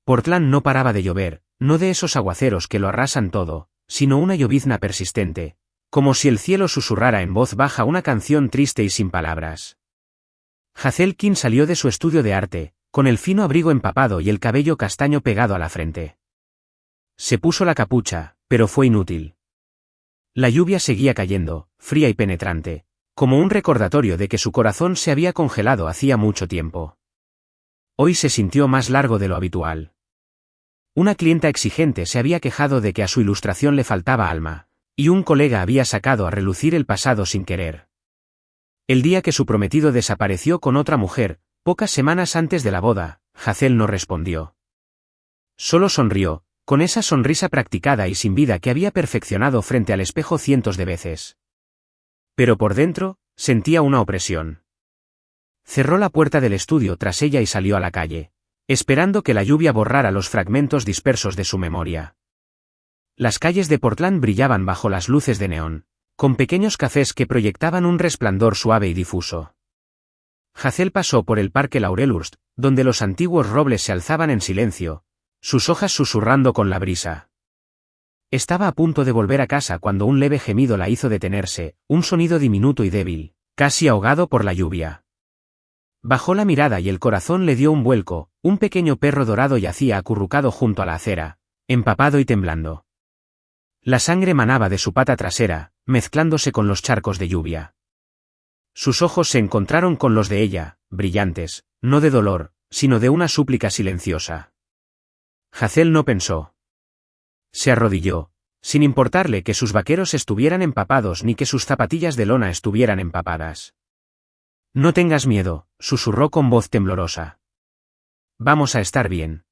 Portland no paraba de llover, no de esos aguaceros que lo arrasan todo, sino una llovizna persistente, como si el cielo susurrara en voz baja una canción triste y sin palabras. Hazel King salió de su estudio de arte, con el fino abrigo empapado y el cabello castaño pegado a la frente. Se puso la capucha, pero fue inútil. La lluvia seguía cayendo, fría y penetrante, como un recordatorio de que su corazón se había congelado hacía mucho tiempo. Hoy se sintió más largo de lo habitual. Una clienta exigente se había quejado de que a su ilustración le faltaba alma, y un colega había sacado a relucir el pasado sin querer. El día que su prometido desapareció con otra mujer, pocas semanas antes de la boda, Hazel no respondió. Solo sonrió, con esa sonrisa practicada y sin vida que había perfeccionado frente al espejo cientos de veces. Pero por dentro, sentía una opresión. Cerró la puerta del estudio tras ella y salió a la calle, esperando que la lluvia borrara los fragmentos dispersos de su memoria. Las calles de Portland brillaban bajo las luces de neón, con pequeños cafés que proyectaban un resplandor suave y difuso. Hazel pasó por el Parque Laurelhurst, donde los antiguos robles se alzaban en silencio, sus hojas susurrando con la brisa. Estaba a punto de volver a casa cuando un leve gemido la hizo detenerse, un sonido diminuto y débil, casi ahogado por la lluvia. Bajó la mirada y el corazón le dio un vuelco, un pequeño perro dorado yacía acurrucado junto a la acera, empapado y temblando. La sangre manaba de su pata trasera, mezclándose con los charcos de lluvia. Sus ojos se encontraron con los de ella, brillantes, no de dolor, sino de una súplica silenciosa. Hazel no pensó. Se arrodilló, sin importarle que sus vaqueros estuvieran empapados ni que sus zapatillas de lona estuvieran empapadas. No tengas miedo, susurró con voz temblorosa. Vamos a estar bien.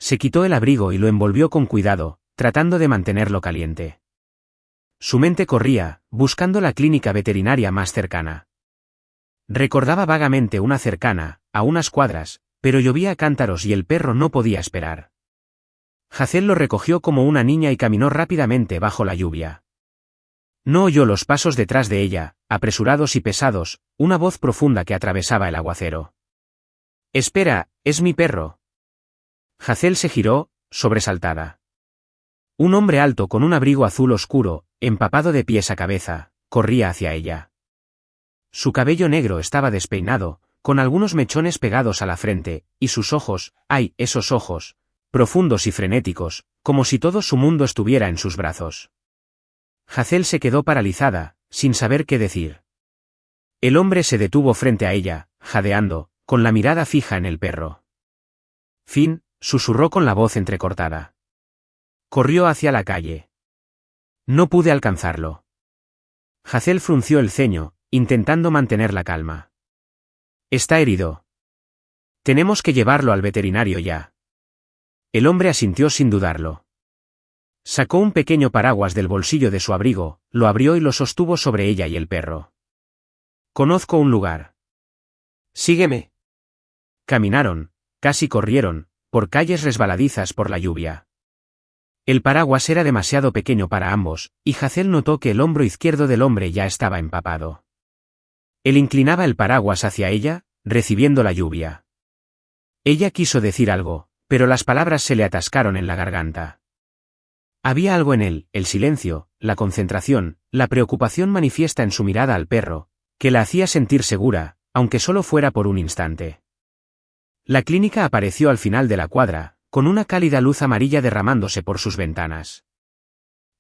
Se quitó el abrigo y lo envolvió con cuidado, tratando de mantenerlo caliente. Su mente corría, buscando la clínica veterinaria más cercana. Recordaba vagamente una cercana, a unas cuadras, pero llovía a cántaros y el perro no podía esperar. Hazel lo recogió como una niña y caminó rápidamente bajo la lluvia. No oyó los pasos detrás de ella, apresurados y pesados, una voz profunda que atravesaba el aguacero. «Espera, es mi perro». Hazel se giró, sobresaltada. Un hombre alto con un abrigo azul oscuro, empapado de pies a cabeza, corría hacia ella. Su cabello negro estaba despeinado, con algunos mechones pegados a la frente, y sus ojos, ¡ay, esos ojos!, profundos y frenéticos, como si todo su mundo estuviera en sus brazos. Hazel se quedó paralizada, sin saber qué decir. El hombre se detuvo frente a ella, jadeando, con la mirada fija en el perro. «Fin», susurró con la voz entrecortada. Corrió hacia la calle. No pude alcanzarlo. Hazel frunció el ceño, intentando mantener la calma. «Está herido. Tenemos que llevarlo al veterinario ya». El hombre asintió sin dudarlo. Sacó un pequeño paraguas del bolsillo de su abrigo, lo abrió y lo sostuvo sobre ella y el perro. «Conozco un lugar». «Sígueme». Caminaron, casi corrieron, por calles resbaladizas por la lluvia. El paraguas era demasiado pequeño para ambos, y Hazel notó que el hombro izquierdo del hombre ya estaba empapado. Él inclinaba el paraguas hacia ella, recibiendo la lluvia. Ella quiso decir algo, pero las palabras se le atascaron en la garganta. Había algo en él, el silencio, la concentración, la preocupación manifiesta en su mirada al perro, que la hacía sentir segura, aunque solo fuera por un instante. La clínica apareció al final de la cuadra, con una cálida luz amarilla derramándose por sus ventanas.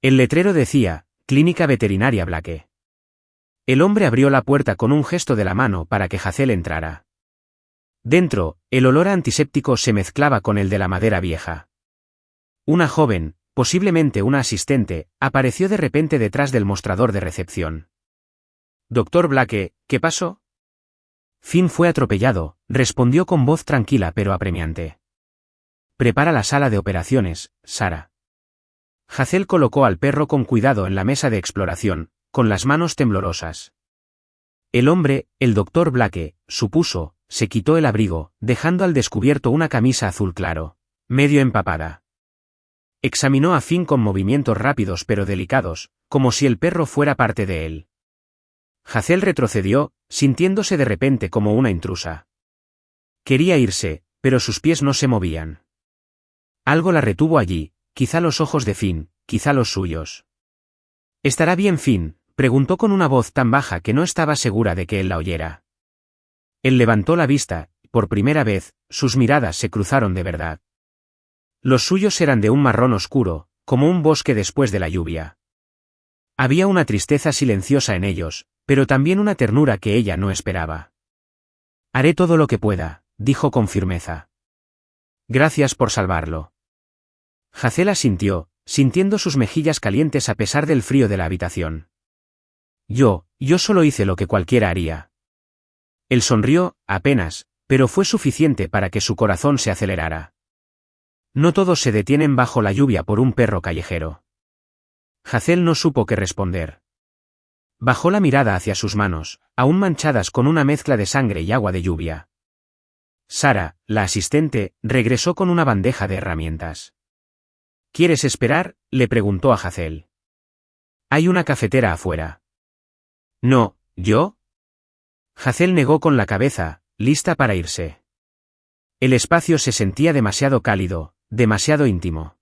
El letrero decía, «Clínica Veterinaria Blake». El hombre abrió la puerta con un gesto de la mano para que Hazel entrara. Dentro, el olor a antiséptico se mezclaba con el de la madera vieja. Una joven, posiblemente una asistente, apareció de repente detrás del mostrador de recepción. «Doctor Blake, ¿qué pasó?» Finn fue atropellado, respondió con voz tranquila pero apremiante. «Prepara la sala de operaciones, Sara». Hazel colocó al perro con cuidado en la mesa de exploración, con las manos temblorosas. El hombre, el doctor Blake, supuso, se quitó el abrigo, dejando al descubierto una camisa azul claro, medio empapada. Examinó a Finn con movimientos rápidos pero delicados, como si el perro fuera parte de él. Hazel retrocedió, sintiéndose de repente como una intrusa. Quería irse, pero sus pies no se movían. Algo la retuvo allí, quizá los ojos de Finn, quizá los suyos. ¿Estará bien Finn?, preguntó con una voz tan baja que no estaba segura de que él la oyera. Él levantó la vista, por primera vez, sus miradas se cruzaron de verdad. Los suyos eran de un marrón oscuro, como un bosque después de la lluvia. Había una tristeza silenciosa en ellos, pero también una ternura que ella no esperaba. Haré todo lo que pueda, dijo con firmeza. Gracias por salvarlo. Hazel asintió, sintiendo sus mejillas calientes a pesar del frío de la habitación. Yo solo hice lo que cualquiera haría. Él sonrió, apenas, pero fue suficiente para que su corazón se acelerara. No todos se detienen bajo la lluvia por un perro callejero. Hazel no supo qué responder. Bajó la mirada hacia sus manos, aún manchadas con una mezcla de sangre y agua de lluvia. Sara, la asistente, regresó con una bandeja de herramientas. ¿Quieres esperar?, le preguntó a Hazel. Hay una cafetera afuera. No, ¿yo? Hazel negó con la cabeza, lista para irse. El espacio se sentía demasiado cálido, demasiado íntimo.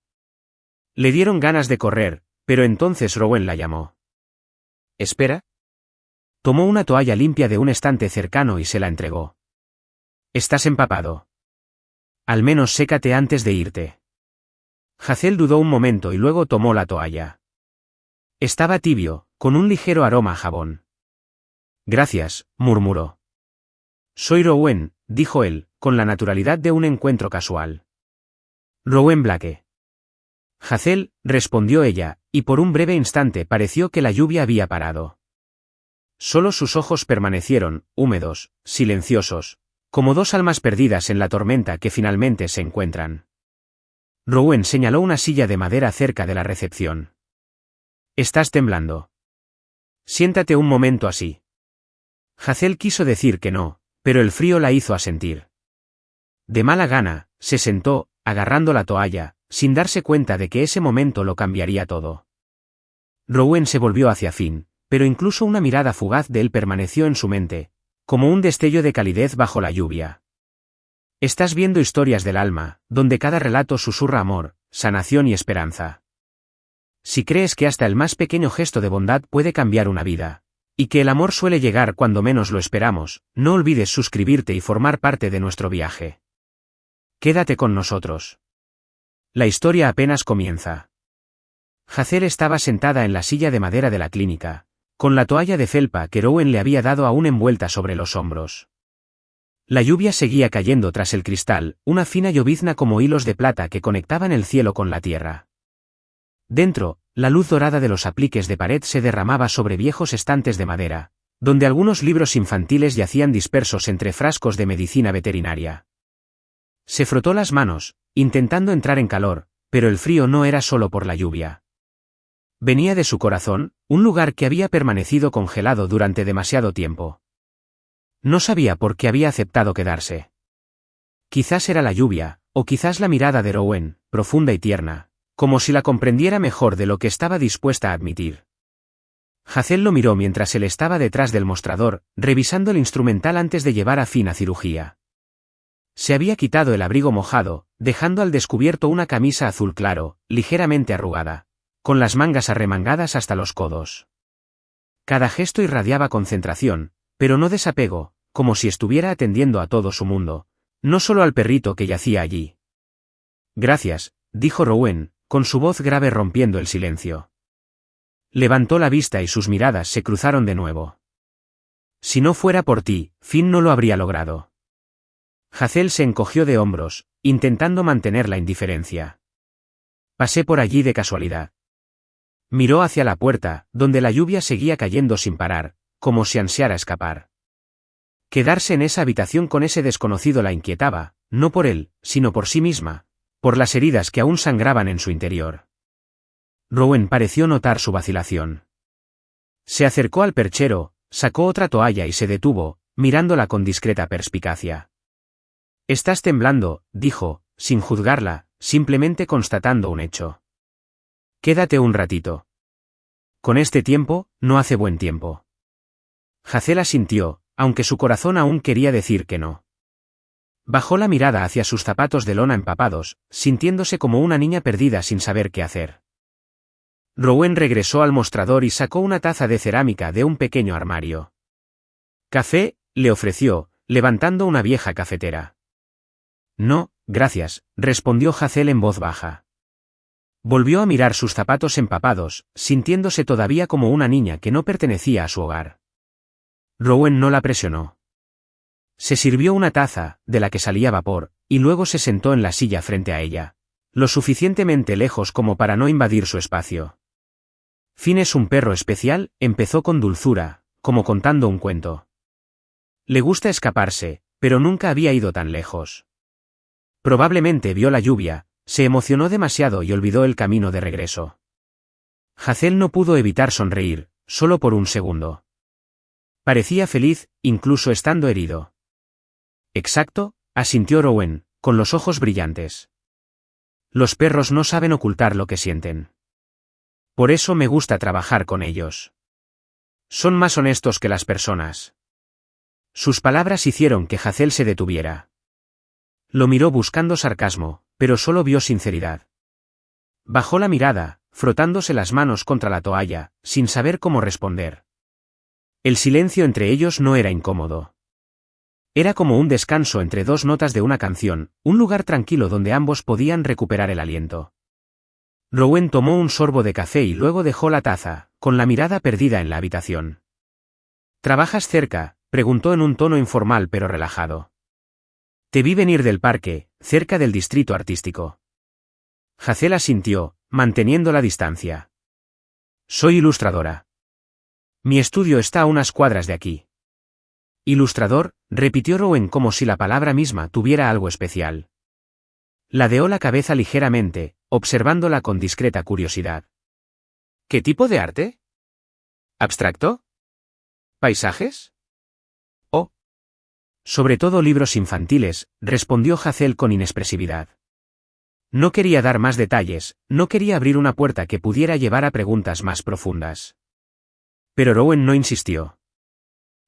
Le dieron ganas de correr, pero entonces Rowan la llamó. ¿Espera? Tomó una toalla limpia de un estante cercano y se la entregó. Estás empapado. Al menos sécate antes de irte. Hazel dudó un momento y luego tomó la toalla. Estaba tibio, con un ligero aroma a jabón. Gracias, murmuró. Soy Rowan, dijo él, con la naturalidad de un encuentro casual. Rowan Blake. Hazel, respondió ella, y por un breve instante pareció que la lluvia había parado. Solo sus ojos permanecieron, húmedos, silenciosos, como dos almas perdidas en la tormenta que finalmente se encuentran. Rowan señaló una silla de madera cerca de la recepción. Estás temblando. Siéntate un momento así. Hazel quiso decir que no, pero el frío la hizo asentir. De mala gana, se sentó, agarrando la toalla, sin darse cuenta de que ese momento lo cambiaría todo. Rowan se volvió hacia Finn, pero incluso una mirada fugaz de él permaneció en su mente, como un destello de calidez bajo la lluvia. Estás viendo historias del alma, donde cada relato susurra amor, sanación y esperanza. Si crees que hasta el más pequeño gesto de bondad puede cambiar una vida, y que el amor suele llegar cuando menos lo esperamos, no olvides suscribirte y formar parte de nuestro viaje. Quédate con nosotros. La historia apenas comienza. Hazel estaba sentada en la silla de madera de la clínica, con la toalla de felpa que Rowan le había dado aún envuelta sobre los hombros. La lluvia seguía cayendo tras el cristal, una fina llovizna como hilos de plata que conectaban el cielo con la tierra. Dentro, la luz dorada de los apliques de pared se derramaba sobre viejos estantes de madera, donde algunos libros infantiles yacían dispersos entre frascos de medicina veterinaria. Se frotó las manos, intentando entrar en calor, pero el frío no era solo por la lluvia. Venía de su corazón, un lugar que había permanecido congelado durante demasiado tiempo. No sabía por qué había aceptado quedarse. Quizás era la lluvia, o quizás la mirada de Rowan, profunda y tierna, como si la comprendiera mejor de lo que estaba dispuesta a admitir. Hazel lo miró mientras él estaba detrás del mostrador, revisando el instrumental antes de llevar a Finn a cirugía. Se había quitado el abrigo mojado, dejando al descubierto una camisa azul claro, ligeramente arrugada, con las mangas arremangadas hasta los codos. Cada gesto irradiaba concentración, pero no desapego, como si estuviera atendiendo a todo su mundo, no solo al perrito que yacía allí. Gracias, dijo Rowan, con su voz grave rompiendo el silencio. Levantó la vista y sus miradas se cruzaron de nuevo. Si no fuera por ti, Finn no lo habría logrado. Hazel se encogió de hombros, intentando mantener la indiferencia. Pasé por allí de casualidad. Miró hacia la puerta, donde la lluvia seguía cayendo sin parar, como si ansiara escapar. Quedarse en esa habitación con ese desconocido la inquietaba, no por él, sino por sí misma, por las heridas que aún sangraban en su interior. Rowan pareció notar su vacilación. Se acercó al perchero, sacó otra toalla y se detuvo, mirándola con discreta perspicacia. Estás temblando, dijo, sin juzgarla, simplemente constatando un hecho. Quédate un ratito. Con este tiempo, no hace buen tiempo. Hazel asintió, aunque su corazón aún quería decir que no. Bajó la mirada hacia sus zapatos de lona empapados, sintiéndose como una niña perdida sin saber qué hacer. Rowan regresó al mostrador y sacó una taza de cerámica de un pequeño armario. «¿Café?», le ofreció, levantando una vieja cafetera. «No, gracias», respondió Hazel en voz baja. Volvió a mirar sus zapatos empapados, sintiéndose todavía como una niña que no pertenecía a su hogar. Rowan no la presionó. Se sirvió una taza, de la que salía vapor, y luego se sentó en la silla frente a ella, lo suficientemente lejos como para no invadir su espacio. «Finn es un perro especial», empezó con dulzura, como contando un cuento. «Le gusta escaparse, pero nunca había ido tan lejos. Probablemente vio la lluvia, se emocionó demasiado y olvidó el camino de regreso». Hazel no pudo evitar sonreír, solo por un segundo. Parecía feliz, incluso estando herido. «Exacto», asintió Rowan, con los ojos brillantes. «Los perros no saben ocultar lo que sienten. Por eso me gusta trabajar con ellos. Son más honestos que las personas». Sus palabras hicieron que Hazel se detuviera. Lo miró buscando sarcasmo, pero solo vio sinceridad. Bajó la mirada, frotándose las manos contra la toalla, sin saber cómo responder. El silencio entre ellos no era incómodo. Era como un descanso entre dos notas de una canción, un lugar tranquilo donde ambos podían recuperar el aliento. Rowan tomó un sorbo de café y luego dejó la taza, con la mirada perdida en la habitación. «¿Trabajas cerca?», preguntó en un tono informal pero relajado. «Te vi venir del parque, cerca del distrito artístico». Hazel asintió, manteniendo la distancia. «Soy ilustradora. Mi estudio está a unas cuadras de aquí». «Ilustrador», repitió Rowan como si la palabra misma tuviera algo especial. Ladeó la cabeza ligeramente, observándola con discreta curiosidad. «¿Qué tipo de arte? ¿Abstracto? ¿Paisajes? ¿O?» «Sobre todo libros infantiles», respondió Hazel con inexpresividad. No quería dar más detalles, no quería abrir una puerta que pudiera llevar a preguntas más profundas. Pero Rowan no insistió.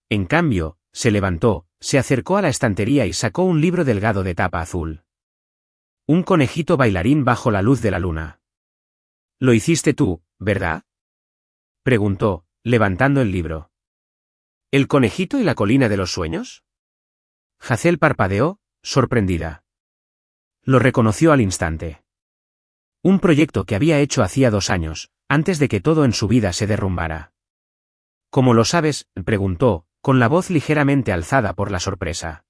En cambio, se levantó, se acercó a la estantería y sacó un libro delgado de tapa azul. «Un conejito bailarín bajo la luz de la luna». «Lo hiciste tú, ¿verdad?», preguntó, levantando el libro. «¿El conejito y la colina de los sueños?». Hazel parpadeó, sorprendida. Lo reconoció al instante. Un proyecto que había hecho hacía 2 años, antes de que todo en su vida se derrumbara. «¿Cómo lo sabes?», preguntó, con la voz ligeramente alzada por la sorpresa.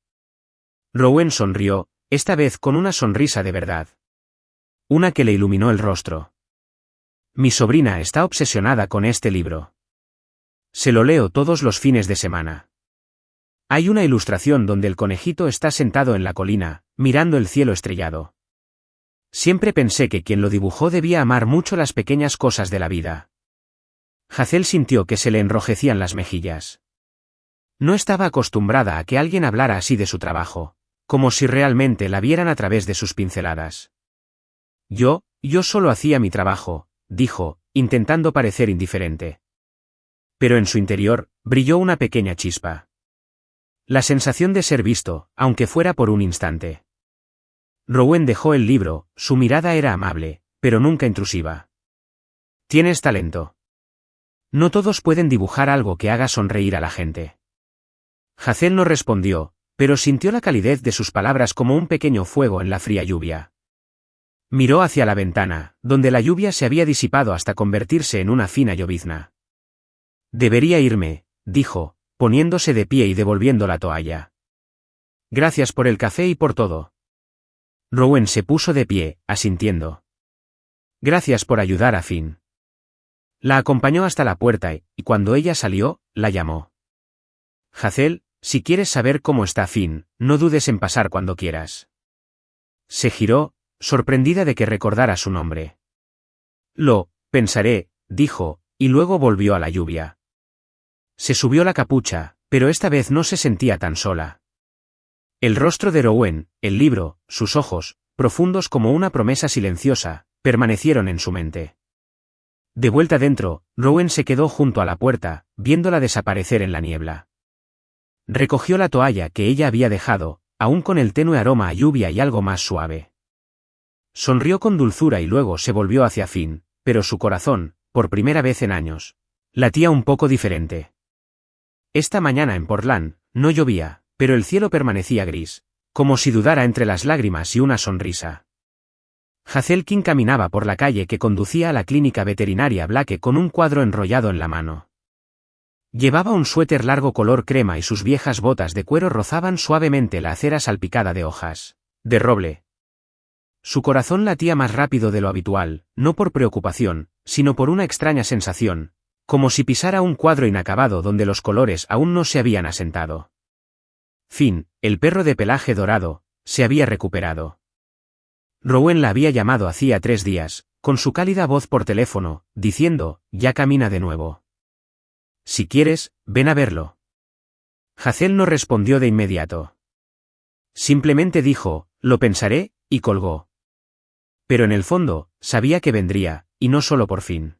Rowan sonrió, esta vez con una sonrisa de verdad. Una que le iluminó el rostro. «Mi sobrina está obsesionada con este libro. Se lo leo todos los fines de semana. Hay una ilustración donde el conejito está sentado en la colina, mirando el cielo estrellado. Siempre pensé que quien lo dibujó debía amar mucho las pequeñas cosas de la vida». Hazel sintió que se le enrojecían las mejillas. No estaba acostumbrada a que alguien hablara así de su trabajo, como si realmente la vieran a través de sus pinceladas. Yo solo hacía mi trabajo», dijo, intentando parecer indiferente. Pero en su interior, brilló una pequeña chispa. La sensación de ser visto, aunque fuera por un instante. Rowan dejó el libro, su mirada era amable, pero nunca intrusiva. «Tienes talento. No todos pueden dibujar algo que haga sonreír a la gente». Hazel no respondió, pero sintió la calidez de sus palabras como un pequeño fuego en la fría lluvia. Miró hacia la ventana, donde la lluvia se había disipado hasta convertirse en una fina llovizna. «Debería irme», dijo, poniéndose de pie y devolviendo la toalla. «Gracias por el café y por todo». Rowan se puso de pie, asintiendo. «Gracias por ayudar a Finn». La acompañó hasta la puerta y cuando ella salió, la llamó. «Hazel, si quieres saber cómo está Finn, no dudes en pasar cuando quieras». Se giró, sorprendida de que recordara su nombre. «Lo pensaré», dijo, y luego volvió a la lluvia. Se subió la capucha, pero esta vez no se sentía tan sola. El rostro de Rowan, el libro, sus ojos, profundos como una promesa silenciosa, permanecieron en su mente. De vuelta dentro, Rowan se quedó junto a la puerta, viéndola desaparecer en la niebla. Recogió la toalla que ella había dejado, aún con el tenue aroma a lluvia y algo más suave. Sonrió con dulzura y luego se volvió hacia Finn, pero su corazón, por primera vez en años, latía un poco diferente. Esta mañana en Portland, no llovía, pero el cielo permanecía gris, como si dudara entre las lágrimas y una sonrisa. Hazel King caminaba por la calle que conducía a la clínica veterinaria Blake con un cuadro enrollado en la mano. Llevaba un suéter largo color crema y sus viejas botas de cuero rozaban suavemente la acera salpicada de hojas de roble. Su corazón latía más rápido de lo habitual, no por preocupación, sino por una extraña sensación, como si pisara un cuadro inacabado donde los colores aún no se habían asentado. Finn, el perro de pelaje dorado, se había recuperado. Rowan la había llamado hacía 3 días, con su cálida voz por teléfono, diciendo, ya camina de nuevo. Si quieres, ven a verlo. Hazel no respondió de inmediato. Simplemente dijo, lo pensaré, y colgó. Pero en el fondo, sabía que vendría, y no solo por Finn.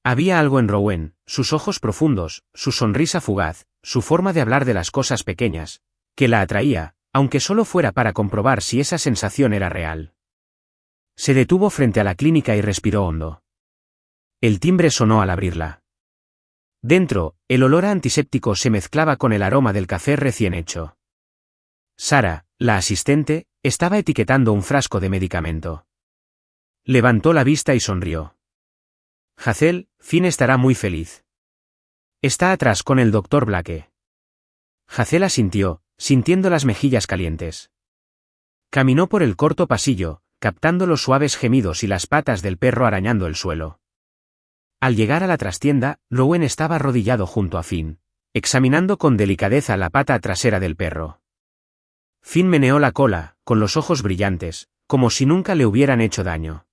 Había algo en Rowan, sus ojos profundos, su sonrisa fugaz, su forma de hablar de las cosas pequeñas, que la atraía, aunque solo fuera para comprobar si esa sensación era real. Se detuvo frente a la clínica y respiró hondo. El timbre sonó al abrirla. Dentro, el olor a antiséptico se mezclaba con el aroma del café recién hecho. Sara, la asistente, estaba etiquetando un frasco de medicamento. Levantó la vista y sonrió. Hazel, Finn estará muy feliz. Está atrás con el Dr. Blake. Hazel asintió, sintiendo las mejillas calientes. Caminó por el corto pasillo, captando los suaves gemidos y las patas del perro arañando el suelo. Al llegar a la trastienda, Rowan estaba arrodillado junto a Finn, examinando con delicadeza la pata trasera del perro. Finn meneó la cola, con los ojos brillantes, como si nunca le hubieran hecho daño.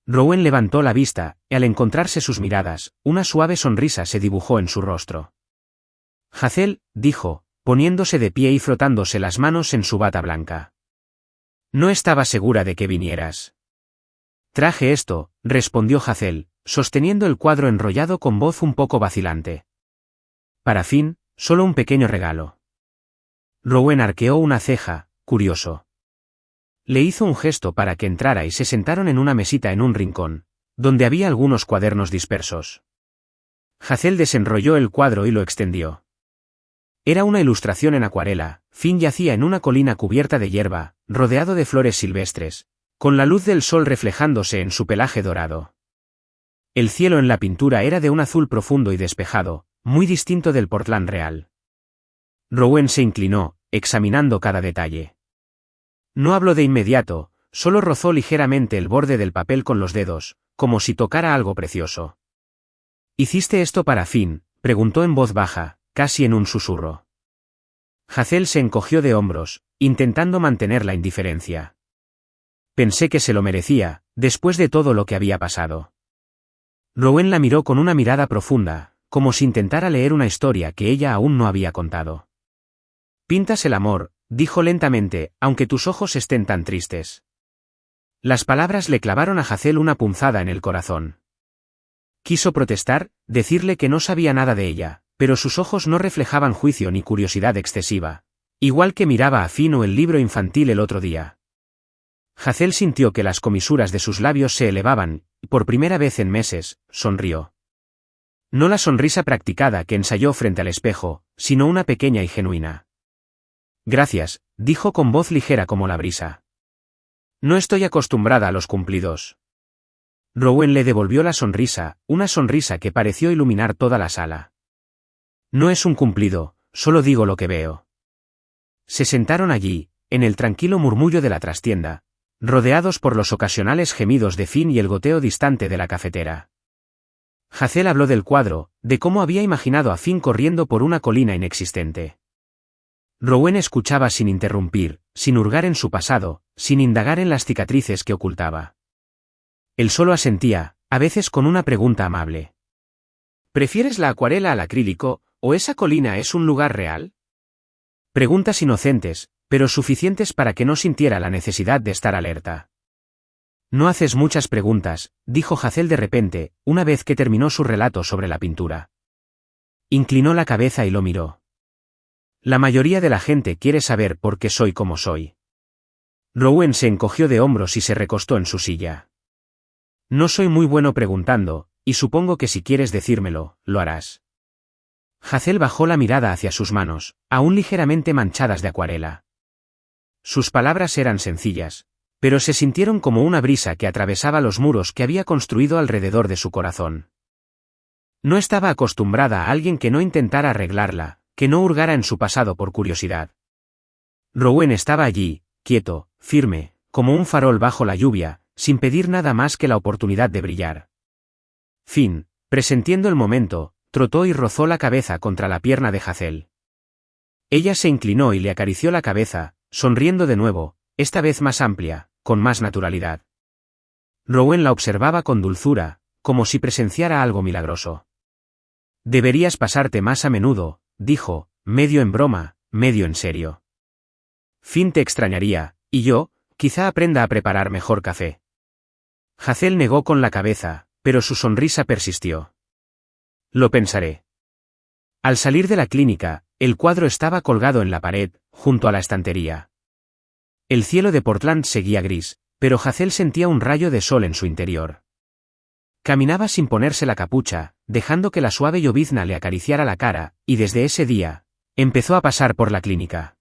Rowan levantó la vista, y al encontrarse sus miradas, una suave sonrisa se dibujó en su rostro. Hazel, dijo, poniéndose de pie y frotándose las manos en su bata blanca. No estaba segura de que vinieras. Traje esto, respondió Hazel, sosteniendo el cuadro enrollado con voz un poco vacilante. Para Finn, solo un pequeño regalo. Rowan arqueó una ceja, curioso. Le hizo un gesto para que entrara y se sentaron en una mesita en un rincón, donde había algunos cuadernos dispersos. Hazel desenrolló el cuadro y lo extendió. Era una ilustración en acuarela. Finn yacía en una colina cubierta de hierba, rodeado de flores silvestres, con la luz del sol reflejándose en su pelaje dorado. El cielo en la pintura era de un azul profundo y despejado, muy distinto del Portland real. Rowan se inclinó, examinando cada detalle. No habló de inmediato, solo rozó ligeramente el borde del papel con los dedos, como si tocara algo precioso. ¿Hiciste esto para Finn?, preguntó en voz baja, casi en un susurro. Hazel se encogió de hombros, intentando mantener la indiferencia. Pensé que se lo merecía, después de todo lo que había pasado. Rowan la miró con una mirada profunda, como si intentara leer una historia que ella aún no había contado. Pintas el amor, dijo lentamente, aunque tus ojos estén tan tristes. Las palabras le clavaron a Hazel una punzada en el corazón. Quiso protestar, decirle que no sabía nada de ella, pero sus ojos no reflejaban juicio ni curiosidad excesiva, igual que miraba a Finn o el libro infantil el otro día. Hazel sintió que las comisuras de sus labios se elevaban, y por primera vez en meses, sonrió. No la sonrisa practicada que ensayó frente al espejo, sino una pequeña y genuina. Gracias, dijo con voz ligera como la brisa. No estoy acostumbrada a los cumplidos. Rowan le devolvió la sonrisa, una sonrisa que pareció iluminar toda la sala. No es un cumplido, solo digo lo que veo. Se sentaron allí, en el tranquilo murmullo de la trastienda, rodeados por los ocasionales gemidos de Finn y el goteo distante de la cafetera. Hazel habló del cuadro, de cómo había imaginado a Finn corriendo por una colina inexistente. Rowan escuchaba sin interrumpir, sin hurgar en su pasado, sin indagar en las cicatrices que ocultaba. Él solo asentía, a veces con una pregunta amable. ¿Prefieres la acuarela al acrílico, o esa colina es un lugar real? Preguntas inocentes, pero suficientes para que no sintiera la necesidad de estar alerta. No haces muchas preguntas, dijo Hazel de repente, una vez que terminó su relato sobre la pintura. Inclinó la cabeza y lo miró. La mayoría de la gente quiere saber por qué soy como soy. Rowan se encogió de hombros y se recostó en su silla. No soy muy bueno preguntando, y supongo que si quieres decírmelo, lo harás. Hazel bajó la mirada hacia sus manos, aún ligeramente manchadas de acuarela. Sus palabras eran sencillas, pero se sintieron como una brisa que atravesaba los muros que había construido alrededor de su corazón. No estaba acostumbrada a alguien que no intentara arreglarla, que no hurgara en su pasado por curiosidad. Rowan estaba allí, quieto, firme, como un farol bajo la lluvia, sin pedir nada más que la oportunidad de brillar. Finn, presintiendo el momento, trotó y rozó la cabeza contra la pierna de Hazel. Ella se inclinó y le acarició la cabeza, sonriendo de nuevo, esta vez más amplia, con más naturalidad. Rowan la observaba con dulzura, como si presenciara algo milagroso. Deberías pasarte más a menudo, dijo, medio en broma, medio en serio. Finn te extrañaría, y yo, quizá aprenda a preparar mejor café. Hazel negó con la cabeza, pero su sonrisa persistió. Lo pensaré. Al salir de la clínica, el cuadro estaba colgado en la pared, junto a la estantería. El cielo de Portland seguía gris, pero Hazel sentía un rayo de sol en su interior. Caminaba sin ponerse la capucha, dejando que la suave llovizna le acariciara la cara, y desde ese día, empezó a pasar por la clínica.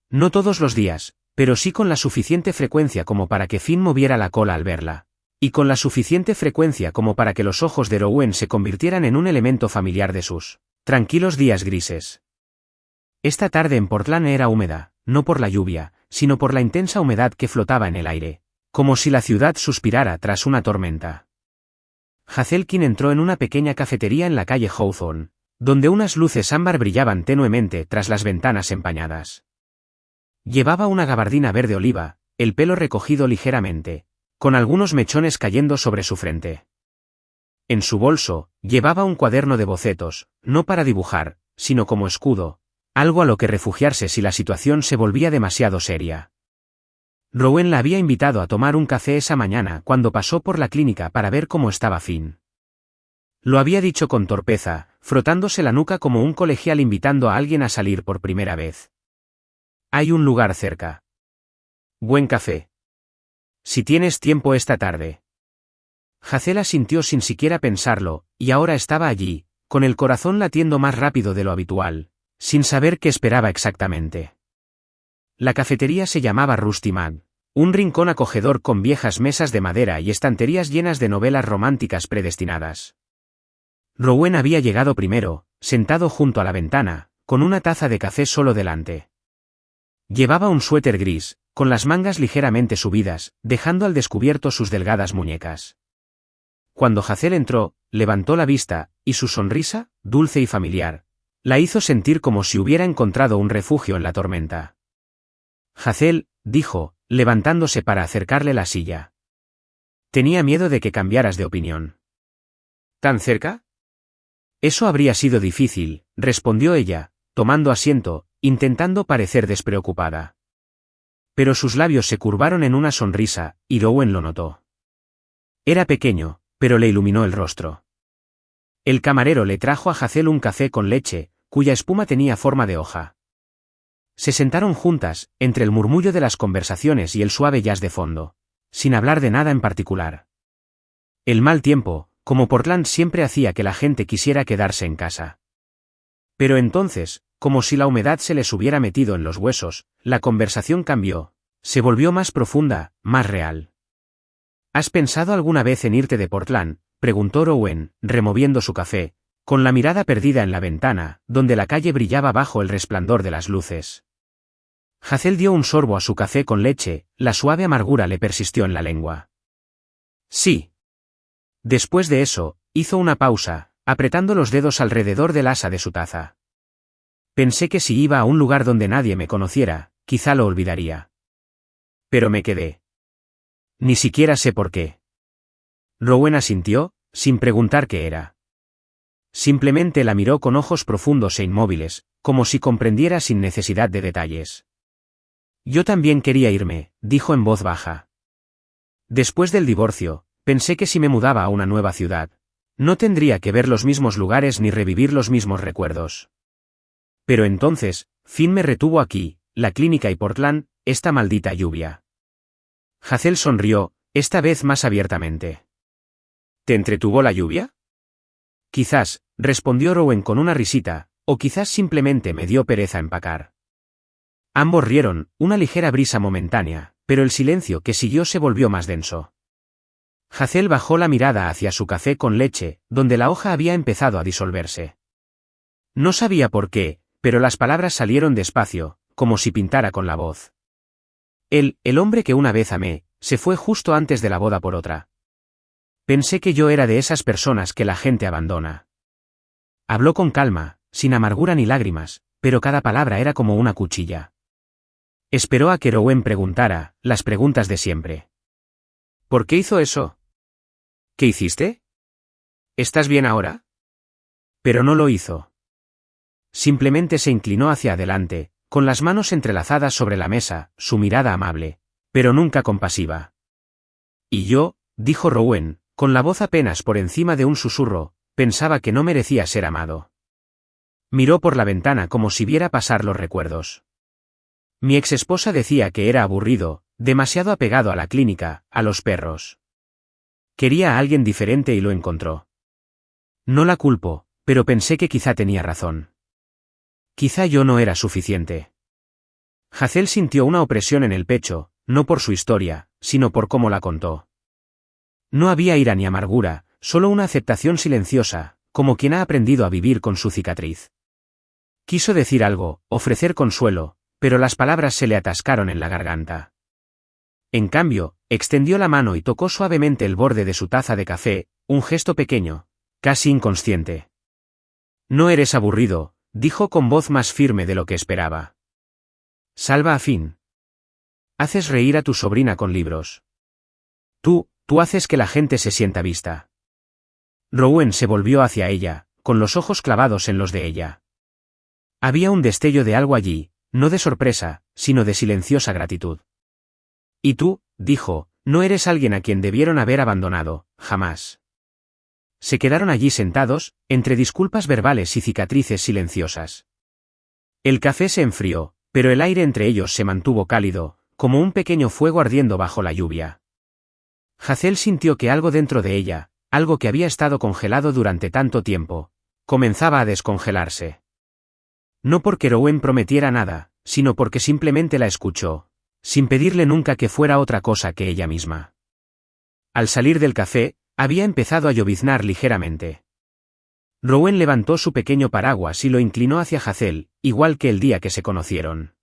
No todos los días, pero sí con la suficiente frecuencia como para que Finn moviera la cola al verla. Y con la suficiente frecuencia como para que los ojos de Rowan se convirtieran en un elemento familiar de sus tranquilos días grises. Esta tarde en Portland era húmeda, no por la lluvia, sino por la intensa humedad que flotaba en el aire, como si la ciudad suspirara tras una tormenta. Hazelkin entró en una pequeña cafetería en la calle Hawthorne, donde unas luces ámbar brillaban tenuemente tras las ventanas empañadas. Llevaba una gabardina verde oliva, el pelo recogido ligeramente, con algunos mechones cayendo sobre su frente. En su bolso, llevaba un cuaderno de bocetos, no para dibujar, sino como escudo, algo a lo que refugiarse si la situación se volvía demasiado seria. Rowan la había invitado a tomar un café esa mañana cuando pasó por la clínica para ver cómo estaba Finn. Lo había dicho con torpeza, frotándose la nuca como un colegial invitando a alguien a salir por primera vez. Hay un lugar cerca. Buen café. Si tienes tiempo esta tarde. Hazel asintió sin siquiera pensarlo, y ahora estaba allí, con el corazón latiendo más rápido de lo habitual, sin saber qué esperaba exactamente. La cafetería se llamaba Rusty Mag, un rincón acogedor con viejas mesas de madera y estanterías llenas de novelas románticas predestinadas. Rowan había llegado primero, sentado junto a la ventana, con una taza de café solo delante. Llevaba un suéter gris, con las mangas ligeramente subidas, dejando al descubierto sus delgadas muñecas. Cuando Hazel entró, levantó la vista, y su sonrisa, dulce y familiar, la hizo sentir como si hubiera encontrado un refugio en la tormenta. Hazel, dijo, levantándose para acercarle la silla. Tenía miedo de que cambiaras de opinión. ¿Tan cerca? Eso habría sido difícil, respondió ella, tomando asiento, intentando parecer despreocupada. Pero sus labios se curvaron en una sonrisa, y Rowan lo notó. Era pequeño, pero le iluminó el rostro. El camarero le trajo a Hazel un café con leche, cuya espuma tenía forma de hoja. Se sentaron juntas, entre el murmullo de las conversaciones y el suave jazz de fondo, sin hablar de nada en particular. El mal tiempo, como Portland, siempre hacía que la gente quisiera quedarse en casa. Pero entonces, como si la humedad se les hubiera metido en los huesos, la conversación cambió, se volvió más profunda, más real. ¿Has pensado alguna vez en irte de Portland?, preguntó Rowan, removiendo su café, con la mirada perdida en la ventana, donde la calle brillaba bajo el resplandor de las luces. Hazel dio un sorbo a su café con leche, la suave amargura le persistió en la lengua. Sí. Después de eso, hizo una pausa, apretando los dedos alrededor del asa de su taza. Pensé que si iba a un lugar donde nadie me conociera, quizá lo olvidaría. Pero me quedé. Ni siquiera sé por qué. Rowan asintió, sin preguntar qué era. Simplemente la miró con ojos profundos e inmóviles, como si comprendiera sin necesidad de detalles. Yo también quería irme, dijo en voz baja. Después del divorcio, pensé que si me mudaba a una nueva ciudad, no tendría que ver los mismos lugares ni revivir los mismos recuerdos. Pero entonces, Finn me retuvo aquí, la clínica y Portland, esta maldita lluvia. Hazel sonrió, esta vez más abiertamente. ¿Te entretuvo la lluvia? Quizás, respondió Rowan con una risita, o quizás simplemente me dio pereza empacar. Ambos rieron, una ligera brisa momentánea, pero el silencio que siguió se volvió más denso. Hazel bajó la mirada hacia su café con leche, donde la hoja había empezado a disolverse. No sabía por qué, pero las palabras salieron despacio, como si pintara con la voz. El hombre que una vez amé, se fue justo antes de la boda por otra. Pensé que yo era de esas personas que la gente abandona. Habló con calma, sin amargura ni lágrimas, pero cada palabra era como una cuchilla. Esperó a que Rowan preguntara, las preguntas de siempre. ¿Por qué hizo eso? ¿Qué hiciste? ¿Estás bien ahora? Pero no lo hizo. Simplemente se inclinó hacia adelante, con las manos entrelazadas sobre la mesa, su mirada amable, pero nunca compasiva. Y yo, dijo Rowan, con la voz apenas por encima de un susurro, pensaba que no merecía ser amado. Miró por la ventana como si viera pasar los recuerdos. Mi exesposa decía que era aburrido, demasiado apegado a la clínica, a los perros. Quería a alguien diferente y lo encontró. No la culpo, pero pensé que quizá tenía razón. Quizá yo no era suficiente. Hazel sintió una opresión en el pecho, no por su historia, sino por cómo la contó. No había ira ni amargura, solo una aceptación silenciosa, como quien ha aprendido a vivir con su cicatriz. Quiso decir algo, ofrecer consuelo, pero las palabras se le atascaron en la garganta. En cambio, extendió la mano y tocó suavemente el borde de su taza de café, un gesto pequeño, casi inconsciente. No eres aburrido, dijo con voz más firme de lo que esperaba. Salva a Finn. Haces reír a tu sobrina con libros. Tú haces que la gente se sienta vista. Rowan se volvió hacia ella, con los ojos clavados en los de ella. Había un destello de algo allí, no de sorpresa, sino de silenciosa gratitud. Y tú, dijo, no eres alguien a quien debieron haber abandonado, jamás. Se quedaron allí sentados, entre disculpas verbales y cicatrices silenciosas. El café se enfrió, pero el aire entre ellos se mantuvo cálido, como un pequeño fuego ardiendo bajo la lluvia. Hazel sintió que algo dentro de ella, algo que había estado congelado durante tanto tiempo, comenzaba a descongelarse. No porque Rowan prometiera nada, sino porque simplemente la escuchó, sin pedirle nunca que fuera otra cosa que ella misma. Al salir del café, había empezado a lloviznar ligeramente. Rowan levantó su pequeño paraguas y lo inclinó hacia Hazel, igual que el día que se conocieron.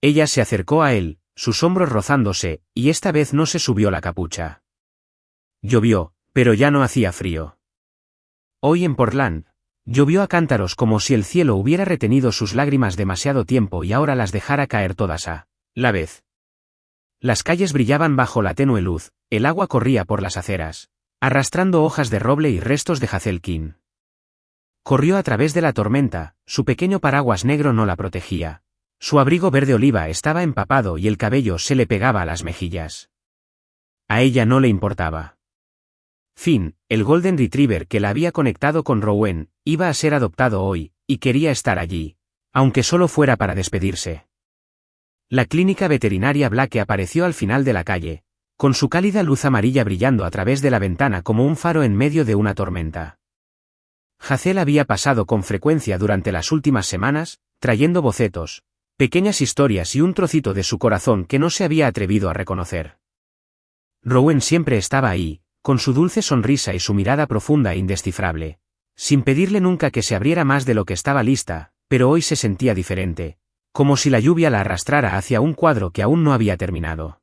Ella se acercó a él, sus hombros rozándose, y esta vez no se subió la capucha. Llovió, pero ya no hacía frío. Hoy en Portland, llovió a cántaros como si el cielo hubiera retenido sus lágrimas demasiado tiempo y ahora las dejara caer todas a la vez. Las calles brillaban bajo la tenue luz, el agua corría por las aceras, arrastrando hojas de roble y restos de hazelquín. Corrió a través de la tormenta, su pequeño paraguas negro no la protegía. Su abrigo verde oliva estaba empapado y el cabello se le pegaba a las mejillas. A ella no le importaba. Finn, el Golden Retriever que la había conectado con Rowan, iba a ser adoptado hoy, y quería estar allí, aunque solo fuera para despedirse. La clínica veterinaria Blake apareció al final de la calle, con su cálida luz amarilla brillando a través de la ventana como un faro en medio de una tormenta. Hazel había pasado con frecuencia durante las últimas semanas, trayendo bocetos, pequeñas historias y un trocito de su corazón que no se había atrevido a reconocer. Rowan siempre estaba ahí, con su dulce sonrisa y su mirada profunda e indescifrable, sin pedirle nunca que se abriera más de lo que estaba lista, pero hoy se sentía diferente, como si la lluvia la arrastrara hacia un cuadro que aún no había terminado.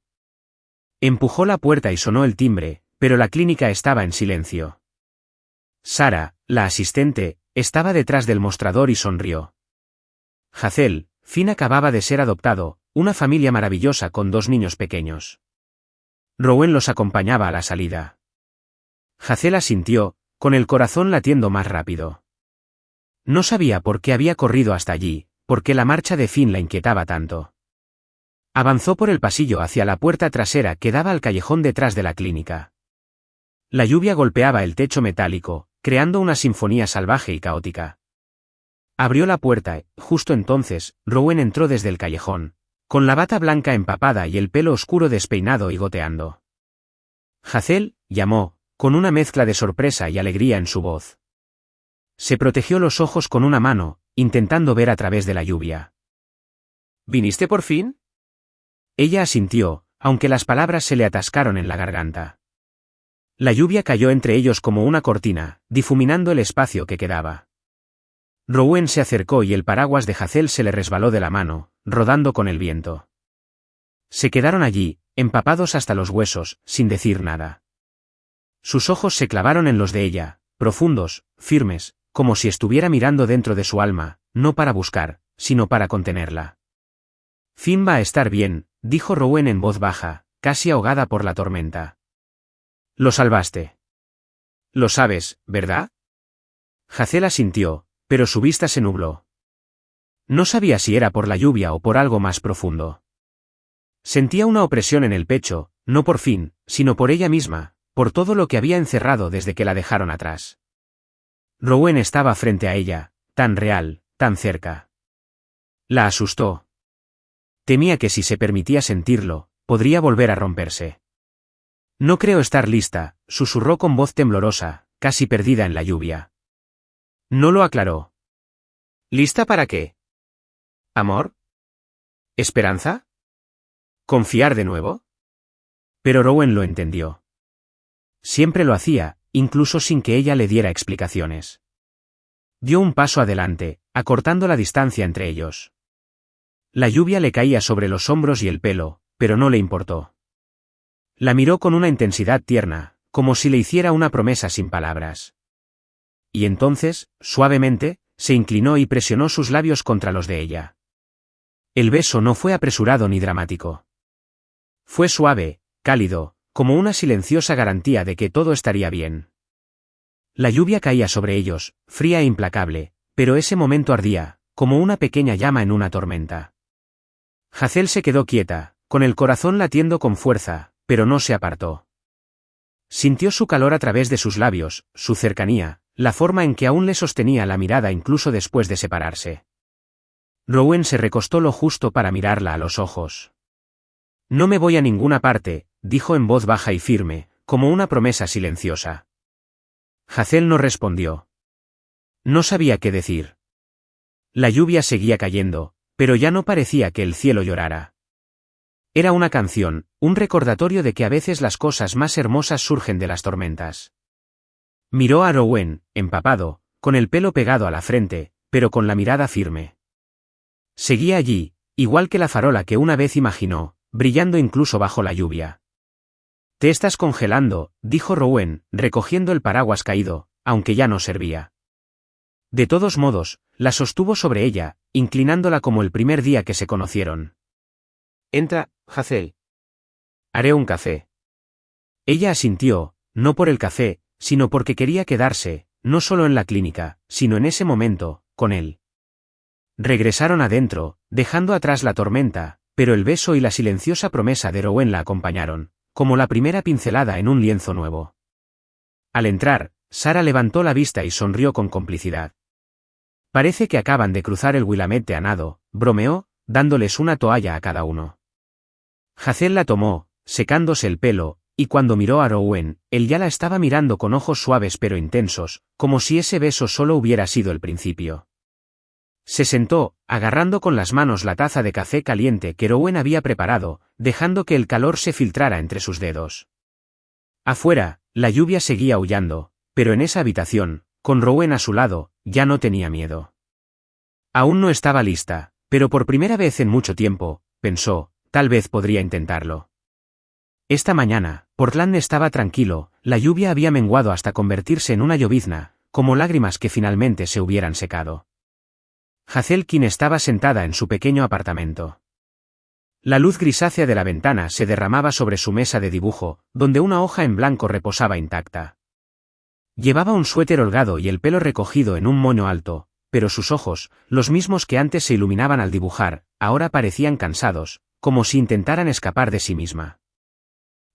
Empujó la puerta y sonó el timbre, pero la clínica estaba en silencio. Sara, la asistente, estaba detrás del mostrador y sonrió. Hazel, Finn acababa de ser adoptado, una familia maravillosa con 2 niños pequeños. Rowan los acompañaba a la salida. Hazel asintió, con el corazón latiendo más rápido. No sabía por qué había corrido hasta allí, por qué la marcha de Finn la inquietaba tanto. Avanzó por el pasillo hacia la puerta trasera que daba al callejón detrás de la clínica. La lluvia golpeaba el techo metálico, creando una sinfonía salvaje y caótica. Abrió la puerta y, justo entonces, Rowan entró desde el callejón, con la bata blanca empapada y el pelo oscuro despeinado y goteando. «Hazel», llamó, con una mezcla de sorpresa y alegría en su voz. Se protegió los ojos con una mano, intentando ver a través de la lluvia. «¿Viniste por fin?» Ella asintió, aunque las palabras se le atascaron en la garganta. La lluvia cayó entre ellos como una cortina, difuminando el espacio que quedaba. Rowan se acercó y el paraguas de Hazel se le resbaló de la mano, rodando con el viento. Se quedaron allí, empapados hasta los huesos, sin decir nada. Sus ojos se clavaron en los de ella, profundos, firmes, como si estuviera mirando dentro de su alma, no para buscar, sino para contenerla. «Finn va a estar bien», dijo Rowan en voz baja, casi ahogada por la tormenta. «Lo salvaste. Lo sabes, ¿verdad?» Hazel asintió, pero su vista se nubló. No sabía si era por la lluvia o por algo más profundo. Sentía una opresión en el pecho, no por Finn, sino por ella misma, por todo lo que había encerrado desde que la dejaron atrás. Rowan estaba frente a ella, tan real, tan cerca. La asustó. Temía que si se permitía sentirlo, podría volver a romperse. «No creo estar lista», susurró con voz temblorosa, casi perdida en la lluvia. No lo aclaró. «¿Lista para qué? ¿Amor? ¿Esperanza? ¿Confiar de nuevo?» Pero Rowan lo entendió. Siempre lo hacía, incluso sin que ella le diera explicaciones. Dio un paso adelante, acortando la distancia entre ellos. La lluvia le caía sobre los hombros y el pelo, pero no le importó. La miró con una intensidad tierna, como si le hiciera una promesa sin palabras. Y entonces, suavemente, se inclinó y presionó sus labios contra los de ella. El beso no fue apresurado ni dramático. Fue suave, cálido, como una silenciosa garantía de que todo estaría bien. La lluvia caía sobre ellos, fría e implacable, pero ese momento ardía, como una pequeña llama en una tormenta. Hazel se quedó quieta, con el corazón latiendo con fuerza, pero no se apartó. Sintió su calor a través de sus labios, su cercanía, la forma en que aún le sostenía la mirada incluso después de separarse. Rowan se recostó lo justo para mirarla a los ojos. «No me voy a ninguna parte», dijo en voz baja y firme, como una promesa silenciosa. Hazel no respondió. No sabía qué decir. La lluvia seguía cayendo, pero ya no parecía que el cielo llorara. Era una canción, un recordatorio de que a veces las cosas más hermosas surgen de las tormentas. Miró a Rowan, empapado, con el pelo pegado a la frente, pero con la mirada firme. Seguía allí, igual que la farola que una vez imaginó, brillando incluso bajo la lluvia. «Te estás congelando», dijo Rowan, recogiendo el paraguas caído, aunque ya no servía. De todos modos, la sostuvo sobre ella, inclinándola como el primer día que se conocieron. «Entra, Hazel. Haré un café». Ella asintió, no por el café, sino porque quería quedarse, no solo en la clínica, sino en ese momento, con él. Regresaron adentro, dejando atrás la tormenta, pero el beso y la silenciosa promesa de Rowan la acompañaron, como la primera pincelada en un lienzo nuevo. Al entrar, Sara levantó la vista y sonrió con complicidad. «Parece que acaban de cruzar el Willamette a nado», bromeó, dándoles una toalla a cada uno. Hazel la tomó, secándose el pelo, y cuando miró a Rowan, él ya la estaba mirando con ojos suaves pero intensos, como si ese beso solo hubiera sido el principio. Se sentó, agarrando con las manos la taza de café caliente que Rowan había preparado, dejando que el calor se filtrara entre sus dedos. Afuera, la lluvia seguía aullando, pero en esa habitación, con Rowan a su lado, ya no tenía miedo. Aún no estaba lista, pero por primera vez en mucho tiempo, pensó, tal vez podría intentarlo. Esta mañana, Portland estaba tranquilo, la lluvia había menguado hasta convertirse en una llovizna, como lágrimas que finalmente se hubieran secado. Hazel King estaba sentada en su pequeño apartamento. La luz grisácea de la ventana se derramaba sobre su mesa de dibujo, donde una hoja en blanco reposaba intacta. Llevaba un suéter holgado y el pelo recogido en un moño alto, pero sus ojos, los mismos que antes se iluminaban al dibujar, ahora parecían cansados, como si intentaran escapar de sí misma.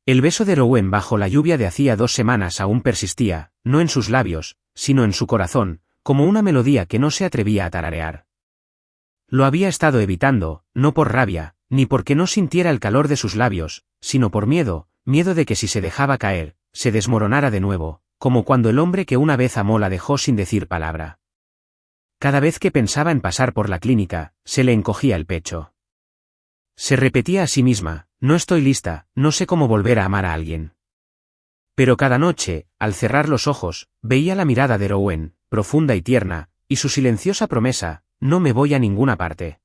El beso de Rowan bajo la lluvia de hacía 2 semanas aún persistía, no en sus labios, sino en su corazón, como una melodía que no se atrevía a tararear. Lo había estado evitando, no por rabia, ni porque no sintiera el calor de sus labios, sino por miedo de que si se dejaba caer, se desmoronara de nuevo, como cuando el hombre que una vez amó la dejó sin decir palabra. Cada vez que pensaba en pasar por la clínica, se le encogía el pecho. Se repetía a sí misma, no estoy lista, no sé cómo volver a amar a alguien. Pero cada noche, al cerrar los ojos, veía la mirada de Rowen, profunda y tierna, y su silenciosa promesa, no me voy a ninguna parte.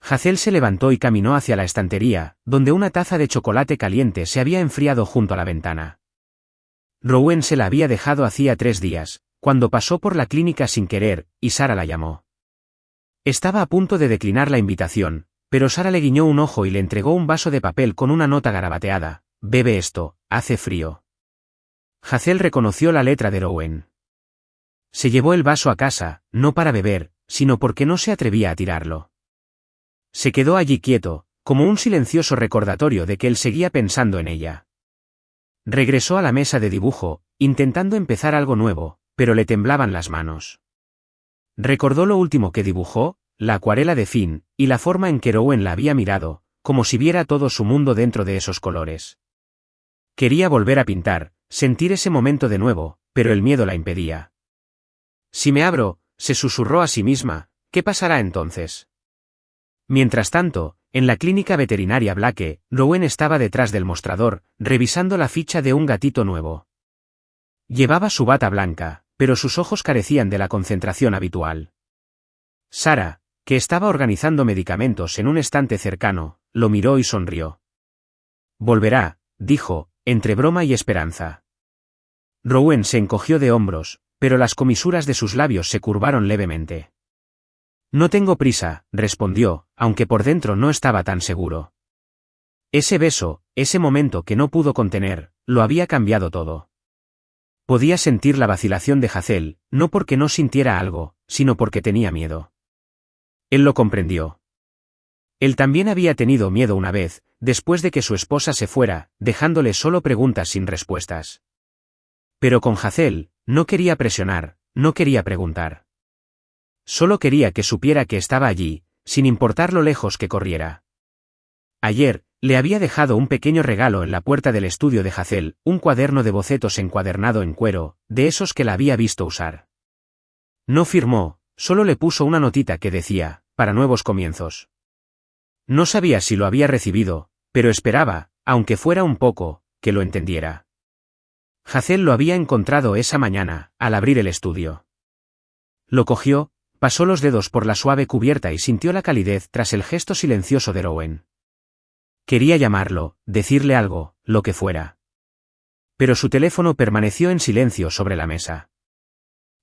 Hazel se levantó y caminó hacia la estantería, donde una taza de chocolate caliente se había enfriado junto a la ventana. Rowen se la había dejado hacía 3 días, cuando pasó por la clínica sin querer, y Sara la llamó. Estaba a punto de declinar la invitación, pero Sara le guiñó un ojo y le entregó un vaso de papel con una nota garabateada, bebe esto, hace frío. Hazel reconoció la letra de Rowen. Se llevó el vaso a casa, no para beber, sino porque no se atrevía a tirarlo. Se quedó allí quieto, como un silencioso recordatorio de que él seguía pensando en ella. Regresó a la mesa de dibujo, intentando empezar algo nuevo, pero le temblaban las manos. Recordó lo último que dibujó, la acuarela de Finn, y la forma en que Rowen la había mirado, como si viera todo su mundo dentro de esos colores. Quería volver a pintar, sentir ese momento de nuevo, pero el miedo la impedía. Si me abro, se susurró a sí misma, ¿qué pasará entonces? Mientras tanto, en la clínica veterinaria Blake, Rowen estaba detrás del mostrador, revisando la ficha de un gatito nuevo. Llevaba su bata blanca, pero sus ojos carecían de la concentración habitual. Sara, que estaba organizando medicamentos en un estante cercano, lo miró y sonrió. Volverá, dijo, entre broma y esperanza. Rowen se encogió de hombros, pero las comisuras de sus labios se curvaron levemente. No tengo prisa, respondió, aunque por dentro no estaba tan seguro. Ese beso, ese momento que no pudo contener, lo había cambiado todo. Podía sentir la vacilación de Hazel, no porque no sintiera algo, sino porque tenía miedo. Él lo comprendió. Él también había tenido miedo una vez, después de que su esposa se fuera, dejándole solo preguntas sin respuestas. Pero con Hazel, no quería presionar, no quería preguntar. Solo quería que supiera que estaba allí, sin importar lo lejos que corriera. Ayer, le había dejado un pequeño regalo en la puerta del estudio de Hazel, un cuaderno de bocetos encuadernado en cuero, de esos que la había visto usar. No firmó, solo le puso una notita que decía, para nuevos comienzos. No sabía si lo había recibido, pero esperaba, aunque fuera un poco, que lo entendiera. Hazel lo había encontrado esa mañana, al abrir el estudio. Lo cogió, pasó los dedos por la suave cubierta y sintió la calidez tras el gesto silencioso de Rowen. Quería llamarlo, decirle algo, lo que fuera. Pero su teléfono permaneció en silencio sobre la mesa.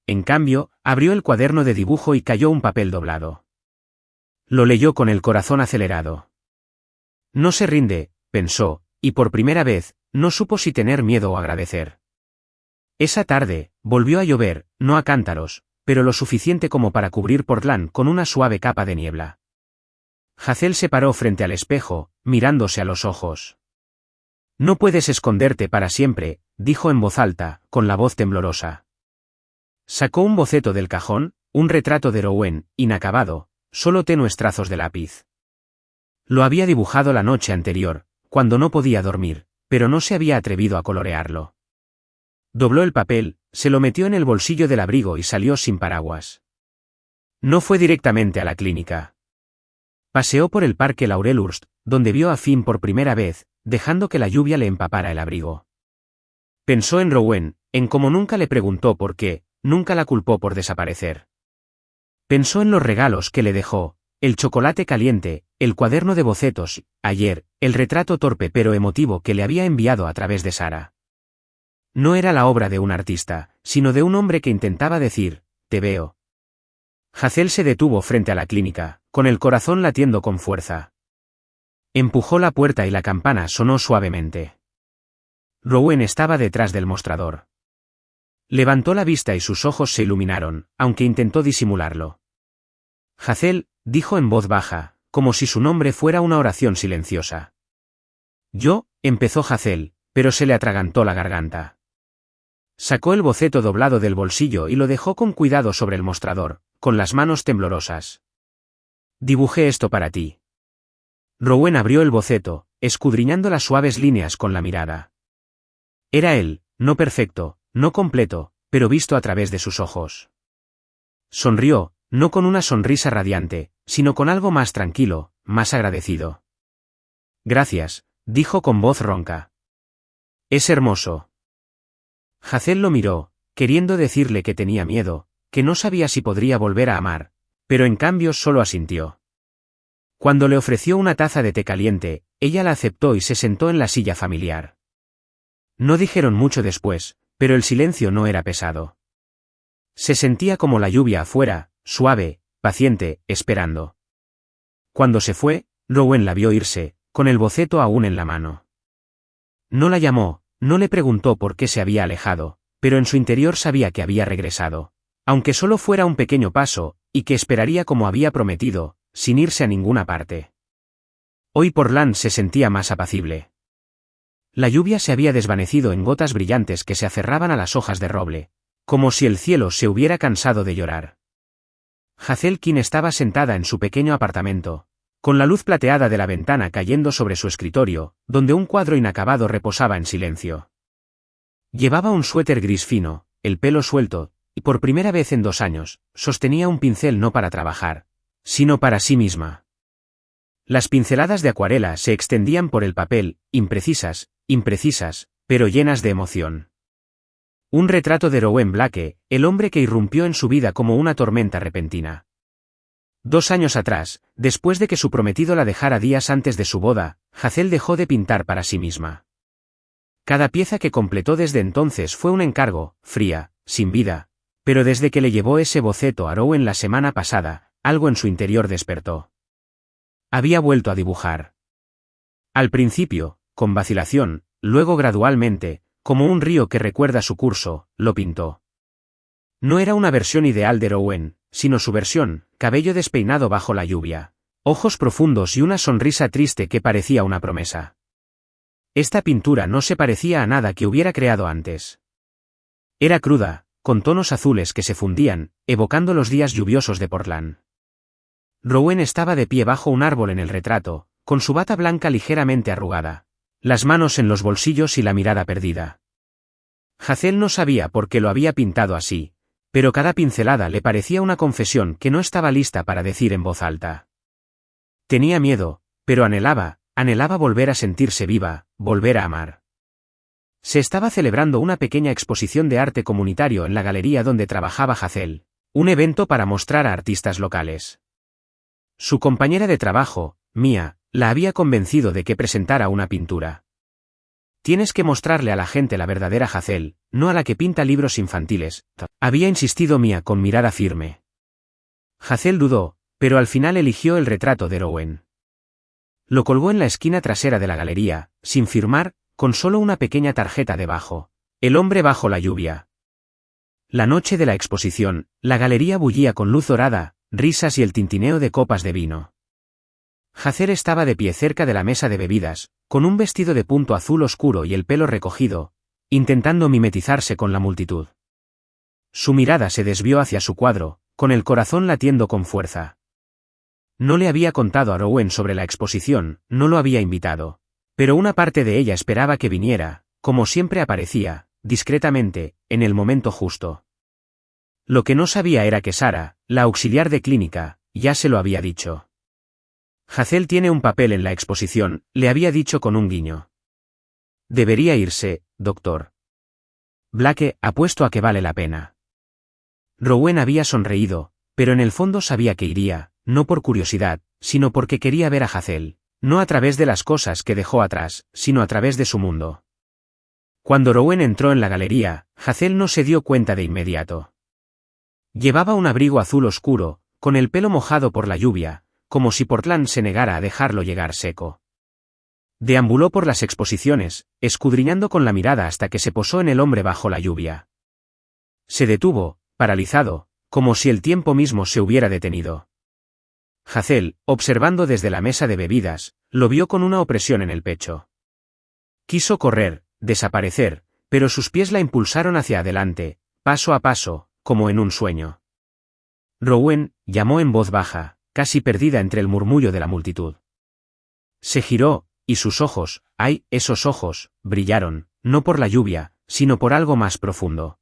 En cambio, abrió el cuaderno de dibujo y cayó un papel doblado. Lo leyó con el corazón acelerado. No se rinde, pensó, y por primera vez, no supo si tener miedo o agradecer. Esa tarde, volvió a llover, no a cántaros, pero lo suficiente como para cubrir Portland con una suave capa de niebla. Hazel se paró frente al espejo, mirándose a los ojos. No puedes esconderte para siempre, dijo en voz alta, con la voz temblorosa. Sacó un boceto del cajón, un retrato de Rowen, inacabado, solo tenues trazos de lápiz. Lo había dibujado la noche anterior, cuando no podía dormir, pero no se había atrevido a colorearlo. Dobló el papel, se lo metió en el bolsillo del abrigo y salió sin paraguas. No fue directamente a la clínica. Paseó por el parque Laurelhurst, donde vio a Finn por primera vez, dejando que la lluvia le empapara el abrigo. Pensó en Rowen, en cómo nunca le preguntó por qué, nunca la culpó por desaparecer. Pensó en los regalos que le dejó, el chocolate caliente, el cuaderno de bocetos, ayer, el retrato torpe pero emotivo que le había enviado a través de Sara. No era la obra de un artista, sino de un hombre que intentaba decir, te veo. Hazel se detuvo frente a la clínica, con el corazón latiendo con fuerza. Empujó la puerta y la campana sonó suavemente. Rowen estaba detrás del mostrador. Levantó la vista y sus ojos se iluminaron, aunque intentó disimularlo. Hazel, dijo en voz baja, como si su nombre fuera una oración silenciosa. Yo, empezó Hazel, pero se le atragantó la garganta. Sacó el boceto doblado del bolsillo y lo dejó con cuidado sobre el mostrador, con las manos temblorosas. Dibujé esto para ti. Rowen abrió el boceto, escudriñando las suaves líneas con la mirada. Era él, no perfecto, no completo, pero visto a través de sus ojos. Sonrió, no con una sonrisa radiante, sino con algo más tranquilo, más agradecido. Gracias, dijo con voz ronca. Es hermoso. Hazel lo miró, queriendo decirle que tenía miedo, que no sabía si podría volver a amar, pero en cambio solo asintió. Cuando le ofreció una taza de té caliente, ella la aceptó y se sentó en la silla familiar. No dijeron mucho después, pero el silencio no era pesado. Se sentía como la lluvia afuera, suave, paciente, esperando. Cuando se fue, Rowen la vio irse, con el boceto aún en la mano. No la llamó, no le preguntó por qué se había alejado, pero en su interior sabía que había regresado, aunque solo fuera un pequeño paso, y que esperaría como había prometido, sin irse a ninguna parte. Hoy Portland se sentía más apacible. La lluvia se había desvanecido en gotas brillantes que se aferraban a las hojas de roble, como si el cielo se hubiera cansado de llorar. Hazel King estaba sentada en su pequeño apartamento, con la luz plateada de la ventana cayendo sobre su escritorio, donde un cuadro inacabado reposaba en silencio. Llevaba un suéter gris fino, el pelo suelto, y por primera vez en 2 años, sostenía un pincel no para trabajar, sino para sí misma. Las pinceladas de acuarela se extendían por el papel, imprecisas, pero llenas de emoción. Un retrato de Rowen Blake, el hombre que irrumpió en su vida como una tormenta repentina. 2 años atrás, después de que su prometido la dejara días antes de su boda, Hazel dejó de pintar para sí misma. Cada pieza que completó desde entonces fue un encargo, fría, sin vida, pero desde que le llevó ese boceto a Rowen la semana pasada, algo en su interior despertó. Había vuelto a dibujar. Al principio, con vacilación, luego gradualmente, como un río que recuerda su curso, lo pintó. No era una versión ideal de Rowen, sino su versión, cabello despeinado bajo la lluvia, ojos profundos y una sonrisa triste que parecía una promesa. Esta pintura no se parecía a nada que hubiera creado antes. Era cruda, con tonos azules que se fundían, evocando los días lluviosos de Portland. Rowen estaba de pie bajo un árbol en el retrato, con su bata blanca ligeramente arrugada, las manos en los bolsillos y la mirada perdida. Hazel no sabía por qué lo había pintado así, pero cada pincelada le parecía una confesión que no estaba lista para decir en voz alta. Tenía miedo, pero anhelaba volver a sentirse viva, volver a amar. Se estaba celebrando una pequeña exposición de arte comunitario en la galería donde trabajaba Hazel, un evento para mostrar a artistas locales. Su compañera de trabajo, Mia, la había convencido de que presentara una pintura. Tienes que mostrarle a la gente la verdadera Hazel, no a la que pinta libros infantiles, había insistido Mia con mirada firme. Hazel dudó, pero al final eligió el retrato de Rowen. Lo colgó en la esquina trasera de la galería, sin firmar, con solo una pequeña tarjeta debajo. El hombre bajo la lluvia. La noche de la exposición, la galería bullía con luz dorada, risas y el tintineo de copas de vino. Hazel estaba de pie cerca de la mesa de bebidas, con un vestido de punto azul oscuro y el pelo recogido, intentando mimetizarse con la multitud. Su mirada se desvió hacia su cuadro, con el corazón latiendo con fuerza. No le había contado a Rowen sobre la exposición, no lo había invitado, pero una parte de ella esperaba que viniera, como siempre aparecía, discretamente, en el momento justo. Lo que no sabía era que Sara, la auxiliar de clínica, ya se lo había dicho. Hazel tiene un papel en la exposición, le había dicho con un guiño. Debería irse, doctor. Blake, apuesto a que vale la pena. Rowen había sonreído, pero en el fondo sabía que iría, no por curiosidad, sino porque quería ver a Hazel, no a través de las cosas que dejó atrás, sino a través de su mundo. Cuando Rowen entró en la galería, Hazel no se dio cuenta de inmediato. Llevaba un abrigo azul oscuro, con el pelo mojado por la lluvia, como si Portland se negara a dejarlo llegar seco. Deambuló por las exposiciones, escudriñando con la mirada hasta que se posó en el hombre bajo la lluvia. Se detuvo, paralizado, como si el tiempo mismo se hubiera detenido. Hazel, observando desde la mesa de bebidas, lo vio con una opresión en el pecho. Quiso correr, desaparecer, pero sus pies la impulsaron hacia adelante, paso a paso, como en un sueño. Rowen, llamó en voz baja, casi perdida entre el murmullo de la multitud. Se giró, y sus ojos, ¡ay, esos ojos!, brillaron, no por la lluvia, sino por algo más profundo.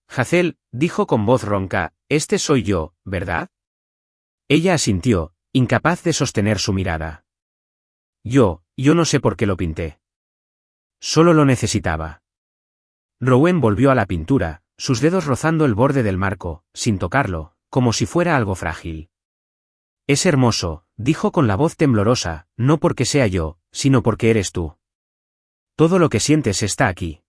Hazel, dijo con voz ronca, este soy yo, ¿verdad? Ella asintió, incapaz de sostener su mirada. Yo no sé por qué lo pinté. Solo lo necesitaba. Rowen volvió a la pintura, sus dedos rozando el borde del marco, sin tocarlo, como si fuera algo frágil. Es hermoso, dijo con la voz temblorosa, no porque sea yo, sino porque eres tú. Todo lo que sientes está aquí.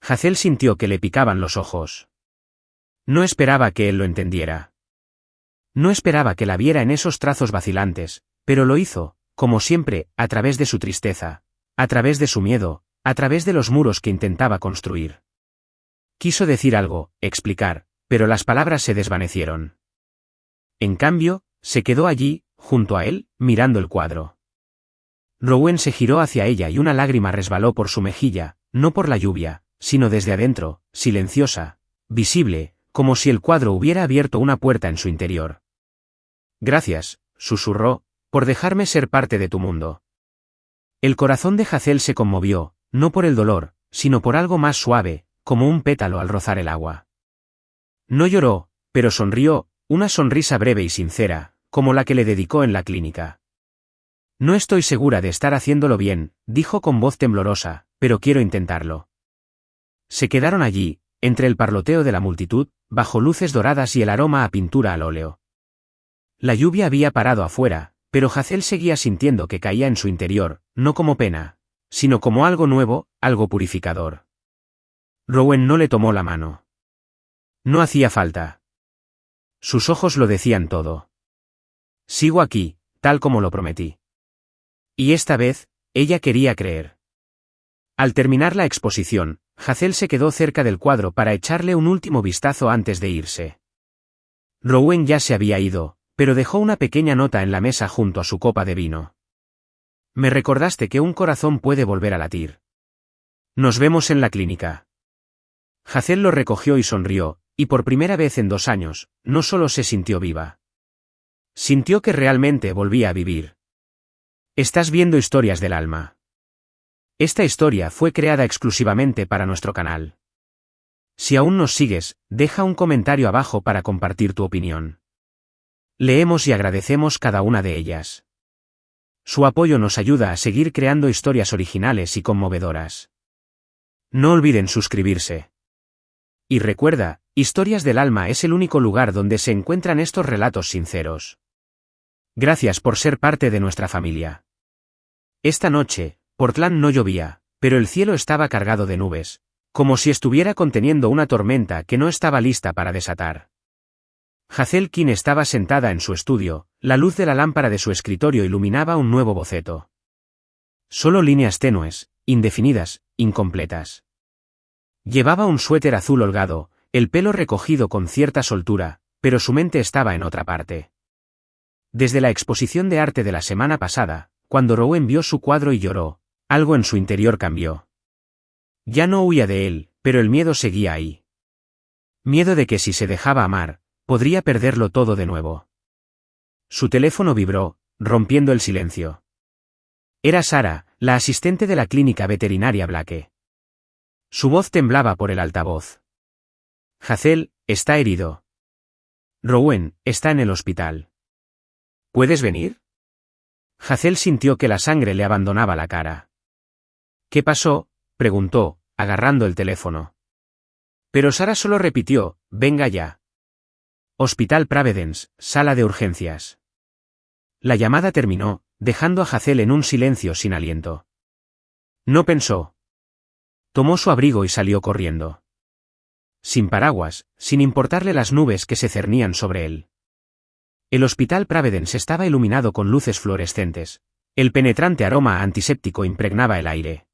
Hazel sintió que le picaban los ojos. No esperaba que él lo entendiera. No esperaba que la viera en esos trazos vacilantes, pero lo hizo, como siempre, a través de su tristeza, a través de su miedo, a través de los muros que intentaba construir. Quiso decir algo, explicar, pero las palabras se desvanecieron. En cambio, se quedó allí, junto a él, mirando el cuadro. Rowen se giró hacia ella y una lágrima resbaló por su mejilla, no por la lluvia, sino desde adentro, silenciosa, visible, como si el cuadro hubiera abierto una puerta en su interior. Gracias, susurró, por dejarme ser parte de tu mundo. El corazón de Hazel se conmovió, no por el dolor, sino por algo más suave, como un pétalo al rozar el agua. No lloró, pero sonrió, una sonrisa breve y sincera, como la que le dedicó en la clínica. No estoy segura de estar haciéndolo bien, dijo con voz temblorosa, pero quiero intentarlo. Se quedaron allí, entre el parloteo de la multitud, bajo luces doradas y el aroma a pintura al óleo. La lluvia había parado afuera, pero Hazel seguía sintiendo que caía en su interior, no como pena, sino como algo nuevo, algo purificador. Rowen no le tomó la mano. No hacía falta. Sus ojos lo decían todo. Sigo aquí, tal como lo prometí. Y esta vez, ella quería creer. Al terminar la exposición, Hazel se quedó cerca del cuadro para echarle un último vistazo antes de irse. Rowen ya se había ido, pero dejó una pequeña nota en la mesa junto a su copa de vino. Me recordaste que un corazón puede volver a latir. Nos vemos en la clínica. Hazel lo recogió y sonrió, y por primera vez en 2 años, no solo se sintió viva. Sintió que realmente volvía a vivir. Estás viendo Historias del Alma. Esta historia fue creada exclusivamente para nuestro canal. Si aún nos sigues, deja un comentario abajo para compartir tu opinión. Leemos y agradecemos cada una de ellas. Su apoyo nos ayuda a seguir creando historias originales y conmovedoras. No olviden suscribirse. Y recuerda, Historias del Alma es el único lugar donde se encuentran estos relatos sinceros. Gracias por ser parte de nuestra familia. Esta noche, Portland no llovía, pero el cielo estaba cargado de nubes, como si estuviera conteniendo una tormenta que no estaba lista para desatar. Hazel King estaba sentada en su estudio, la luz de la lámpara de su escritorio iluminaba un nuevo boceto. Solo líneas tenues, indefinidas, incompletas. Llevaba un suéter azul holgado, el pelo recogido con cierta soltura, pero su mente estaba en otra parte. Desde la exposición de arte de la semana pasada, cuando Rowen vio su cuadro y lloró, algo en su interior cambió. Ya no huía de él, pero el miedo seguía ahí. Miedo de que si se dejaba amar, podría perderlo todo de nuevo. Su teléfono vibró, rompiendo el silencio. Era Sara, la asistente de la clínica veterinaria Blake. Su voz temblaba por el altavoz. Hazel, está herido. Rowen, está en el hospital. ¿Puedes venir? Hazel sintió que la sangre le abandonaba la cara. ¿Qué pasó?, preguntó, agarrando el teléfono. Pero Sara solo repitió, venga ya. Hospital Providence, sala de urgencias. La llamada terminó, dejando a Hazel en un silencio sin aliento. No pensó. Tomó su abrigo y salió corriendo. Sin paraguas, sin importarle las nubes que se cernían sobre él. El Hospital Providence estaba iluminado con luces fluorescentes. El penetrante aroma antiséptico impregnaba el aire.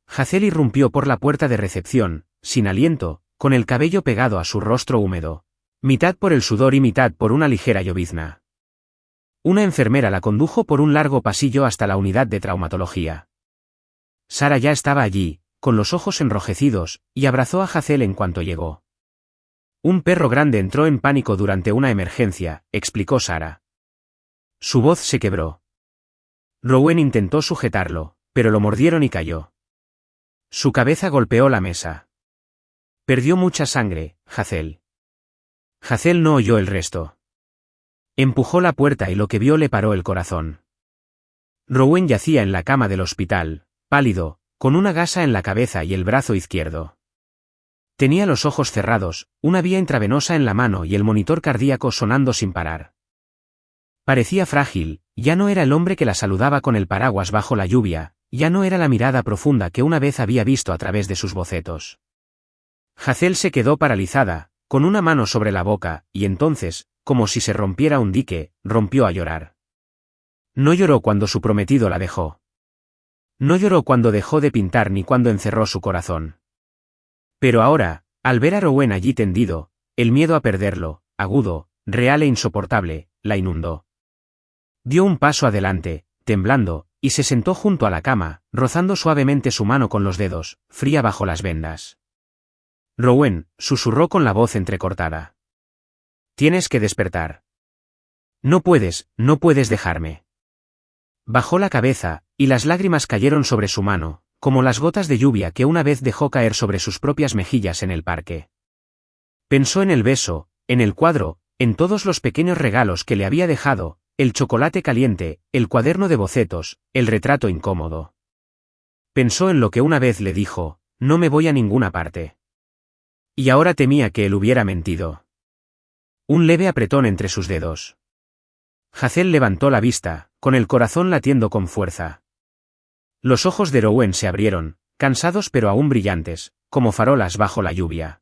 Hazel irrumpió por la puerta de recepción, sin aliento, con el cabello pegado a su rostro húmedo, mitad por el sudor y mitad por una ligera llovizna. Una enfermera la condujo por un largo pasillo hasta la unidad de traumatología. Sara ya estaba allí, con los ojos enrojecidos, y abrazó a Hazel en cuanto llegó. Un perro grande entró en pánico durante una emergencia, explicó Sarah. Su voz se quebró. Rowan intentó sujetarlo, pero lo mordieron y cayó. Su cabeza golpeó la mesa. Perdió mucha sangre, Hazel. Hazel no oyó el resto. Empujó la puerta y lo que vio le paró el corazón. Rowan yacía en la cama del hospital, pálido, con una gasa en la cabeza y el brazo izquierdo. Tenía los ojos cerrados, una vía intravenosa en la mano y el monitor cardíaco sonando sin parar. Parecía frágil, ya no era el hombre que la saludaba con el paraguas bajo la lluvia, ya no era la mirada profunda que una vez había visto a través de sus bocetos. Hazel se quedó paralizada, con una mano sobre la boca, y entonces, como si se rompiera un dique, rompió a llorar. No lloró cuando su prometido la dejó. No lloró cuando dejó de pintar ni cuando encerró su corazón. Pero ahora, al ver a Rowan allí tendido, el miedo a perderlo, agudo, real e insoportable, la inundó. Dio un paso adelante, temblando, y se sentó junto a la cama, rozando suavemente su mano con los dedos, fría bajo las vendas. Rowan, susurró con la voz entrecortada. Tienes que despertar. No puedes dejarme. Bajó la cabeza, y las lágrimas cayeron sobre su mano, como las gotas de lluvia que una vez dejó caer sobre sus propias mejillas en el parque. Pensó en el beso, en el cuadro, en todos los pequeños regalos que le había dejado, el chocolate caliente, el cuaderno de bocetos, el retrato incómodo. Pensó en lo que una vez le dijo, no me voy a ninguna parte. Y ahora temía que él hubiera mentido. Un leve apretón entre sus dedos. Hazel levantó la vista, con el corazón latiendo con fuerza. Los ojos de Rowan se abrieron, cansados pero aún brillantes, como farolas bajo la lluvia.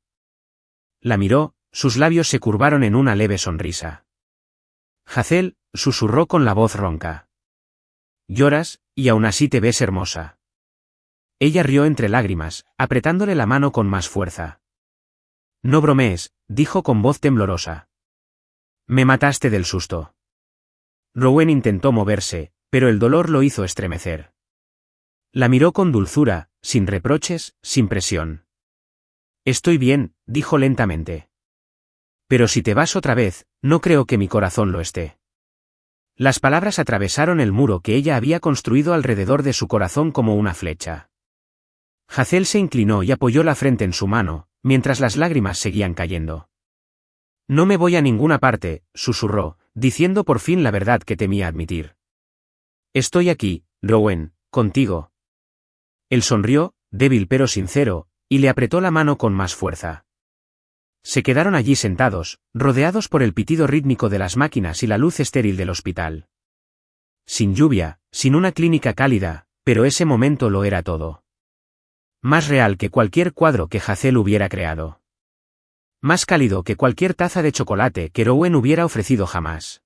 La miró, sus labios se curvaron en una leve sonrisa. Hazel, susurró con la voz ronca. Lloras, y aún así te ves hermosa. Ella rió entre lágrimas, apretándole la mano con más fuerza. No bromees, dijo con voz temblorosa. Me mataste del susto. Rowan intentó moverse, pero el dolor lo hizo estremecer. La miró con dulzura, sin reproches, sin presión. Estoy bien, dijo lentamente. Pero si te vas otra vez, no creo que mi corazón lo esté. Las palabras atravesaron el muro que ella había construido alrededor de su corazón como una flecha. Hazel se inclinó y apoyó la frente en su mano, mientras las lágrimas seguían cayendo. No me voy a ninguna parte, susurró, diciendo por fin la verdad que temía admitir. Estoy aquí, Rowan, contigo. Él sonrió, débil pero sincero, y le apretó la mano con más fuerza. Se quedaron allí sentados, rodeados por el pitido rítmico de las máquinas y la luz estéril del hospital. Sin lluvia, sin una clínica cálida, pero ese momento lo era todo. Más real que cualquier cuadro que Hazel hubiera creado. Más cálido que cualquier taza de chocolate que Rowan hubiera ofrecido jamás.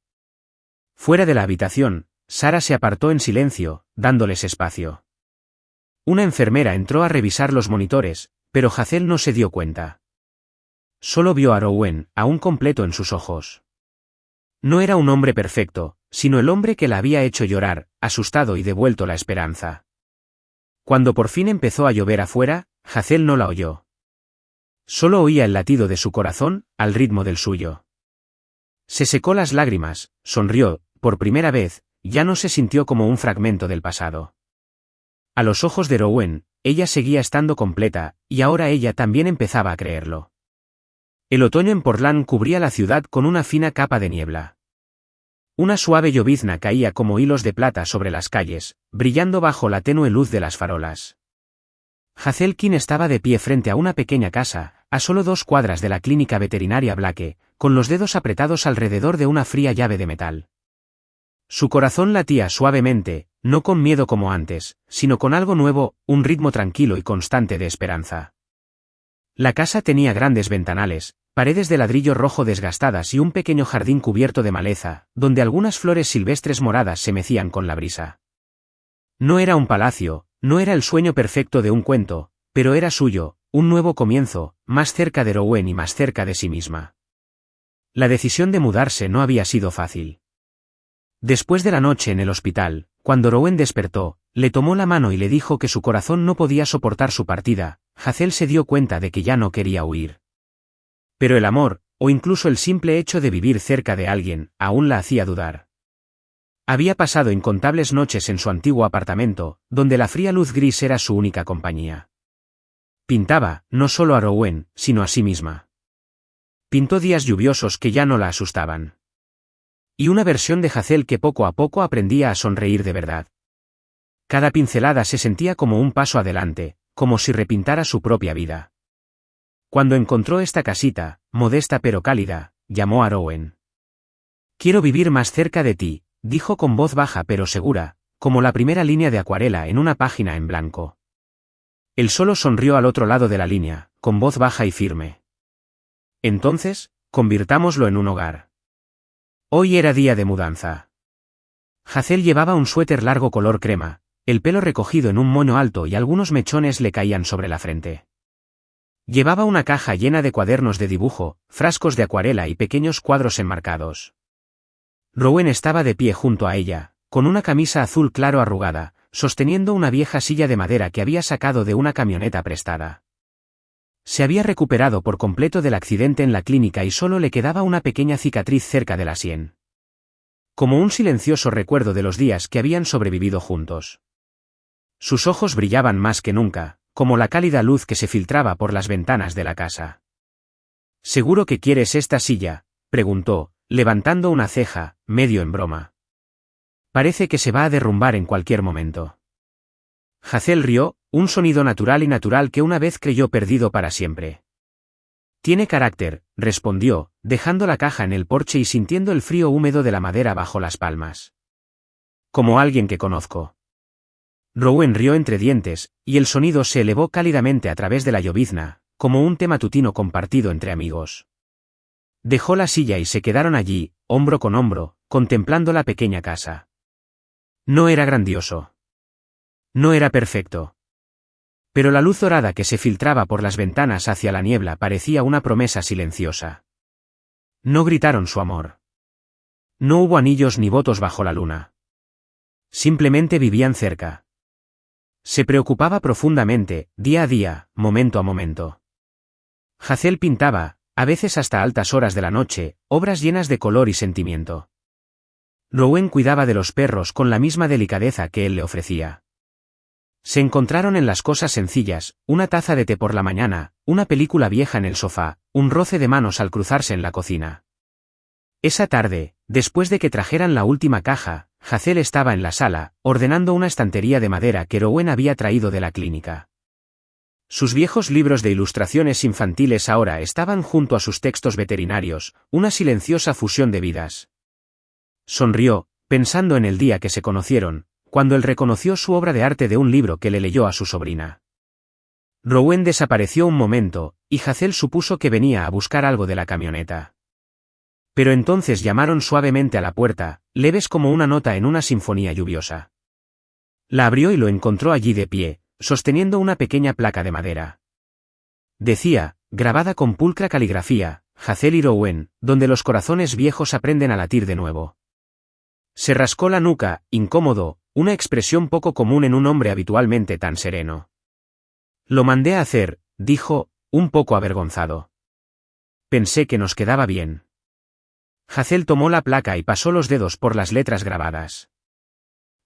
Fuera de la habitación, Sarah se apartó en silencio, dándoles espacio. Una enfermera entró a revisar los monitores, pero Hazel no se dio cuenta. Solo vio a Rowan, aún completo en sus ojos. No era un hombre perfecto, sino el hombre que la había hecho llorar, asustado y devuelto la esperanza. Cuando por fin empezó a llover afuera, Hazel no la oyó. Solo oía el latido de su corazón, al ritmo del suyo. Se secó las lágrimas, sonrió, por primera vez, ya no se sintió como un fragmento del pasado. A los ojos de Rowan, ella seguía estando completa, y ahora ella también empezaba a creerlo. El otoño en Portland cubría la ciudad con una fina capa de niebla. Una suave llovizna caía como hilos de plata sobre las calles, brillando bajo la tenue luz de las farolas. Hazel King estaba de pie frente a una pequeña casa, a solo 2 cuadras de la clínica veterinaria Blake, con los dedos apretados alrededor de una fría llave de metal. Su corazón latía suavemente, no con miedo como antes, sino con algo nuevo, un ritmo tranquilo y constante de esperanza. La casa tenía grandes ventanales, paredes de ladrillo rojo desgastadas y un pequeño jardín cubierto de maleza, donde algunas flores silvestres moradas se mecían con la brisa. No era un palacio, no era el sueño perfecto de un cuento, pero era suyo, un nuevo comienzo, más cerca de Rowan y más cerca de sí misma. La decisión de mudarse no había sido fácil. Después de la noche en el hospital, cuando Rowan despertó, Le tomó la mano y le dijo que su corazón no podía soportar su partida. Hazel se dio cuenta de que ya no quería huir. Pero el amor, o incluso el simple hecho de vivir cerca de alguien, aún la hacía dudar. Había pasado incontables noches en su antiguo apartamento, donde la fría luz gris era su única compañía. Pintaba, no solo a Rowan, sino a sí misma. Pintó días lluviosos que ya no la asustaban. Y una versión de Hazel que poco a poco aprendía a sonreír de verdad. Cada pincelada se sentía como un paso adelante, como si repintara su propia vida. Cuando encontró esta casita, modesta pero cálida, llamó a Rowan. «Quiero vivir más cerca de ti», dijo con voz baja pero segura, como la primera línea de acuarela en una página en blanco. Él solo sonrió al otro lado de la línea, con voz baja y firme. «Entonces, convirtámoslo en un hogar». Hoy era día de mudanza. Hazel llevaba un suéter largo color crema, el pelo recogido en un moño alto y algunos mechones le caían sobre la frente. Llevaba una caja llena de cuadernos de dibujo, frascos de acuarela y pequeños cuadros enmarcados. Rowan estaba de pie junto a ella, con una camisa azul claro arrugada, sosteniendo una vieja silla de madera que había sacado de una camioneta prestada. Se había recuperado por completo del accidente en la clínica y solo le quedaba una pequeña cicatriz cerca de la sien. Como un silencioso recuerdo de los días que habían sobrevivido juntos. Sus ojos brillaban más que nunca, como la cálida luz que se filtraba por las ventanas de la casa. «¿Seguro que quieres esta silla?», preguntó, levantando una ceja, medio en broma. «Parece que se va a derrumbar en cualquier momento». Hazel rió, un sonido natural y natural que una vez creyó perdido para siempre. «Tiene carácter», respondió, dejando la caja en el porche y sintiendo el frío húmedo de la madera bajo las palmas. «Como alguien que conozco». Rowan rió entre dientes, y el sonido se elevó cálidamente a través de la llovizna, como un té matutino compartido entre amigos. Dejó la silla y se quedaron allí, hombro con hombro, contemplando la pequeña casa. No era grandioso. No era perfecto. Pero la luz dorada que se filtraba por las ventanas hacia la niebla parecía una promesa silenciosa. No gritaron su amor. No hubo anillos ni votos bajo la luna. Simplemente vivían cerca. Se preocupaba profundamente, día a día, momento a momento. Hazel pintaba, a veces hasta altas horas de la noche, obras llenas de color y sentimiento. Rowan cuidaba de los perros con la misma delicadeza que él le ofrecía. Se encontraron en las cosas sencillas, una taza de té por la mañana, una película vieja en el sofá, un roce de manos al cruzarse en la cocina. Esa tarde, después de que trajeran la última caja, Hazel estaba en la sala, ordenando una estantería de madera que Rowan había traído de la clínica. Sus viejos libros de ilustraciones infantiles ahora estaban junto a sus textos veterinarios, una silenciosa fusión de vidas. Sonrió, pensando en el día que se conocieron, cuando él reconoció su obra de arte de un libro que le leyó a su sobrina. Rowan desapareció un momento, y Hazel supuso que venía a buscar algo de la camioneta. Pero entonces llamaron suavemente a la puerta, leves como una nota en una sinfonía lluviosa. La abrió y lo encontró allí de pie, sosteniendo una pequeña placa de madera. Decía, grabada con pulcra caligrafía, Hazel y Rowan, donde los corazones viejos aprenden a latir de nuevo. Se rascó la nuca, incómodo, una expresión poco común en un hombre habitualmente tan sereno. «Lo mandé a hacer», dijo, un poco avergonzado. «Pensé que nos quedaba bien». Hazel tomó la placa y pasó los dedos por las letras grabadas.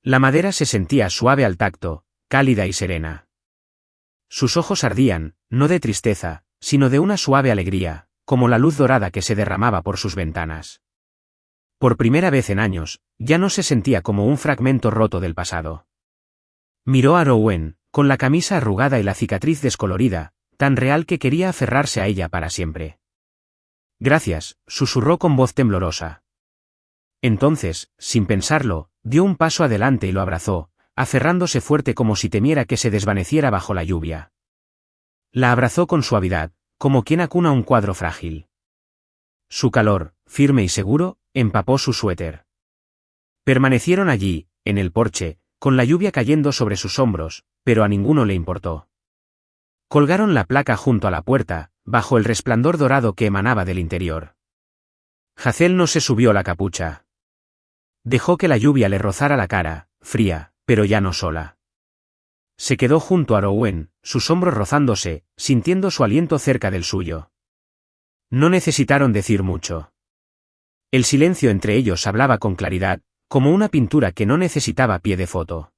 La madera se sentía suave al tacto, cálida y serena. Sus ojos ardían, no de tristeza, sino de una suave alegría, como la luz dorada que se derramaba por sus ventanas. Por primera vez en años, ya no se sentía como un fragmento roto del pasado. Miró a Rowan, con la camisa arrugada y la cicatriz descolorida, tan real que quería aferrarse a ella para siempre. «Gracias», susurró con voz temblorosa. Entonces, sin pensarlo, dio un paso adelante y lo abrazó, aferrándose fuerte como si temiera que se desvaneciera bajo la lluvia. La abrazó con suavidad, como quien acuna un cuadro frágil. Su calor, firme y seguro, empapó su suéter. Permanecieron allí, en el porche, con la lluvia cayendo sobre sus hombros, pero a ninguno le importó. Colgaron la placa junto a la puerta, bajo el resplandor dorado que emanaba del interior. Hazel no se subió la capucha. Dejó que la lluvia le rozara la cara, fría, pero ya no sola. Se quedó junto a Rowen, sus hombros rozándose, sintiendo su aliento cerca del suyo. No necesitaron decir mucho. El silencio entre ellos hablaba con claridad, como una pintura que no necesitaba pie de foto.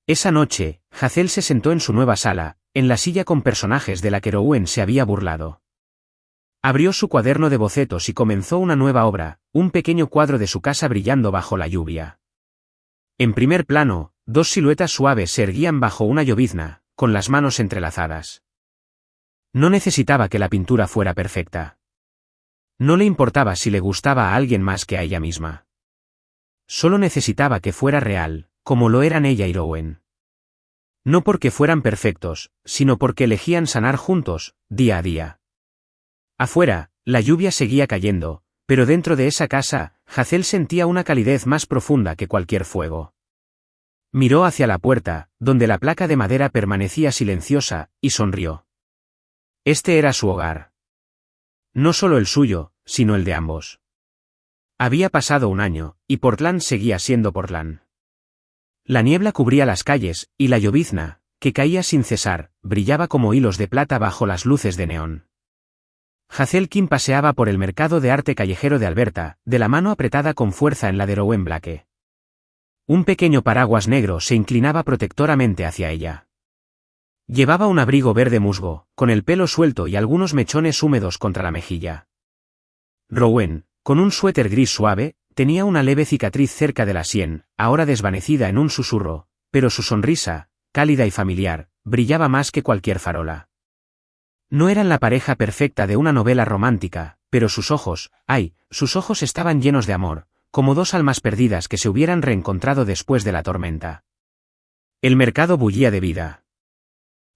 Esa noche, Hazel se sentó en su nueva sala, en la silla con personajes de la que Rowen se había burlado. Abrió su cuaderno de bocetos y comenzó una nueva obra, un pequeño cuadro de su casa brillando bajo la lluvia. En primer plano, dos siluetas suaves se erguían bajo una llovizna, con las manos entrelazadas. No necesitaba que la pintura fuera perfecta. No le importaba si le gustaba a alguien más que a ella misma. Solo necesitaba que fuera real, como lo eran ella y Rowen. No porque fueran perfectos, sino porque elegían sanar juntos, día a día. Afuera, la lluvia seguía cayendo, pero dentro de esa casa, Hazel sentía una calidez más profunda que cualquier fuego. Miró hacia la puerta, donde la placa de madera permanecía silenciosa, y sonrió. Este era su hogar. No solo el suyo, sino el de ambos. Había pasado un año, y Portland seguía siendo Portland. La niebla cubría las calles, y la llovizna, que caía sin cesar, brillaba como hilos de plata bajo las luces de neón. Hazel Kim paseaba por el mercado de arte callejero de Alberta, de la mano apretada con fuerza en la de Rowen Blake. Un pequeño paraguas negro se inclinaba protectoramente hacia ella. Llevaba un abrigo verde musgo, con el pelo suelto y algunos mechones húmedos contra la mejilla. Rowen, con un suéter gris suave, tenía una leve cicatriz cerca de la sien, ahora desvanecida en un susurro, pero su sonrisa, cálida y familiar, brillaba más que cualquier farola. No eran la pareja perfecta de una novela romántica, pero sus ojos estaban llenos de amor, como dos almas perdidas que se hubieran reencontrado después de la tormenta. El mercado bullía de vida.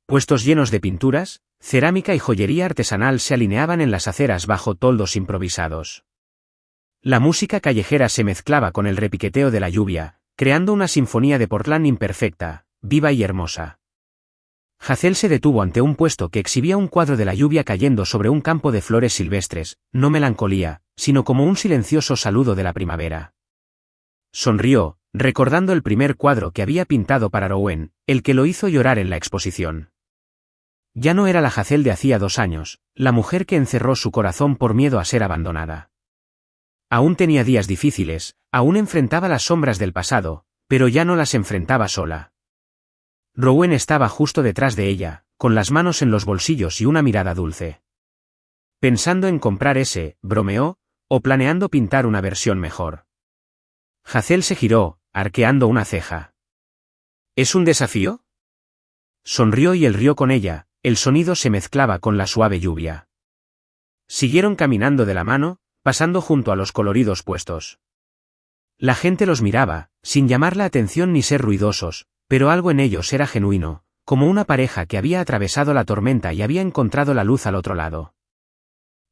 Puestos llenos de pinturas, cerámica y joyería artesanal se alineaban en las aceras bajo toldos improvisados. La música callejera se mezclaba con el repiqueteo de la lluvia, creando una sinfonía de Portland imperfecta, viva y hermosa. Hazel se detuvo ante un puesto que exhibía un cuadro de la lluvia cayendo sobre un campo de flores silvestres, no melancolía, sino como un silencioso saludo de la primavera. Sonrió, recordando el primer cuadro que había pintado para Rowen, el que lo hizo llorar en la exposición. Ya no era la Hazel de hacía 2 años, la mujer que encerró su corazón por miedo a ser abandonada. Aún tenía días difíciles, aún enfrentaba las sombras del pasado, pero ya no las enfrentaba sola. Rowen estaba justo detrás de ella, con las manos en los bolsillos y una mirada dulce. Pensando en comprar ese, bromeó, o planeando pintar una versión mejor. Hazel se giró, arqueando una ceja. ¿Es un desafío? Sonrió y él rió con ella, el sonido se mezclaba con la suave lluvia. Siguieron caminando de la mano, pasando junto a los coloridos puestos. La gente los miraba, sin llamar la atención ni ser ruidosos, pero algo en ellos era genuino, como una pareja que había atravesado la tormenta y había encontrado la luz al otro lado.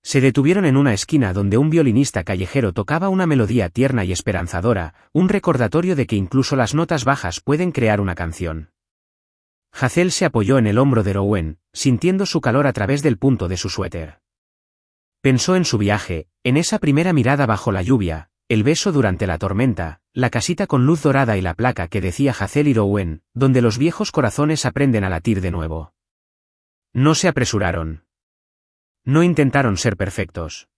Se detuvieron en una esquina donde un violinista callejero tocaba una melodía tierna y esperanzadora, un recordatorio de que incluso las notas bajas pueden crear una canción. Hazel se apoyó en el hombro de Rowen, sintiendo su calor a través del punto de su suéter. Pensó en su viaje, en esa primera mirada bajo la lluvia, el beso durante la tormenta, la casita con luz dorada y la placa que decía Hazel y Rowen, donde los viejos corazones aprenden a latir de nuevo. No se apresuraron. No intentaron ser perfectos.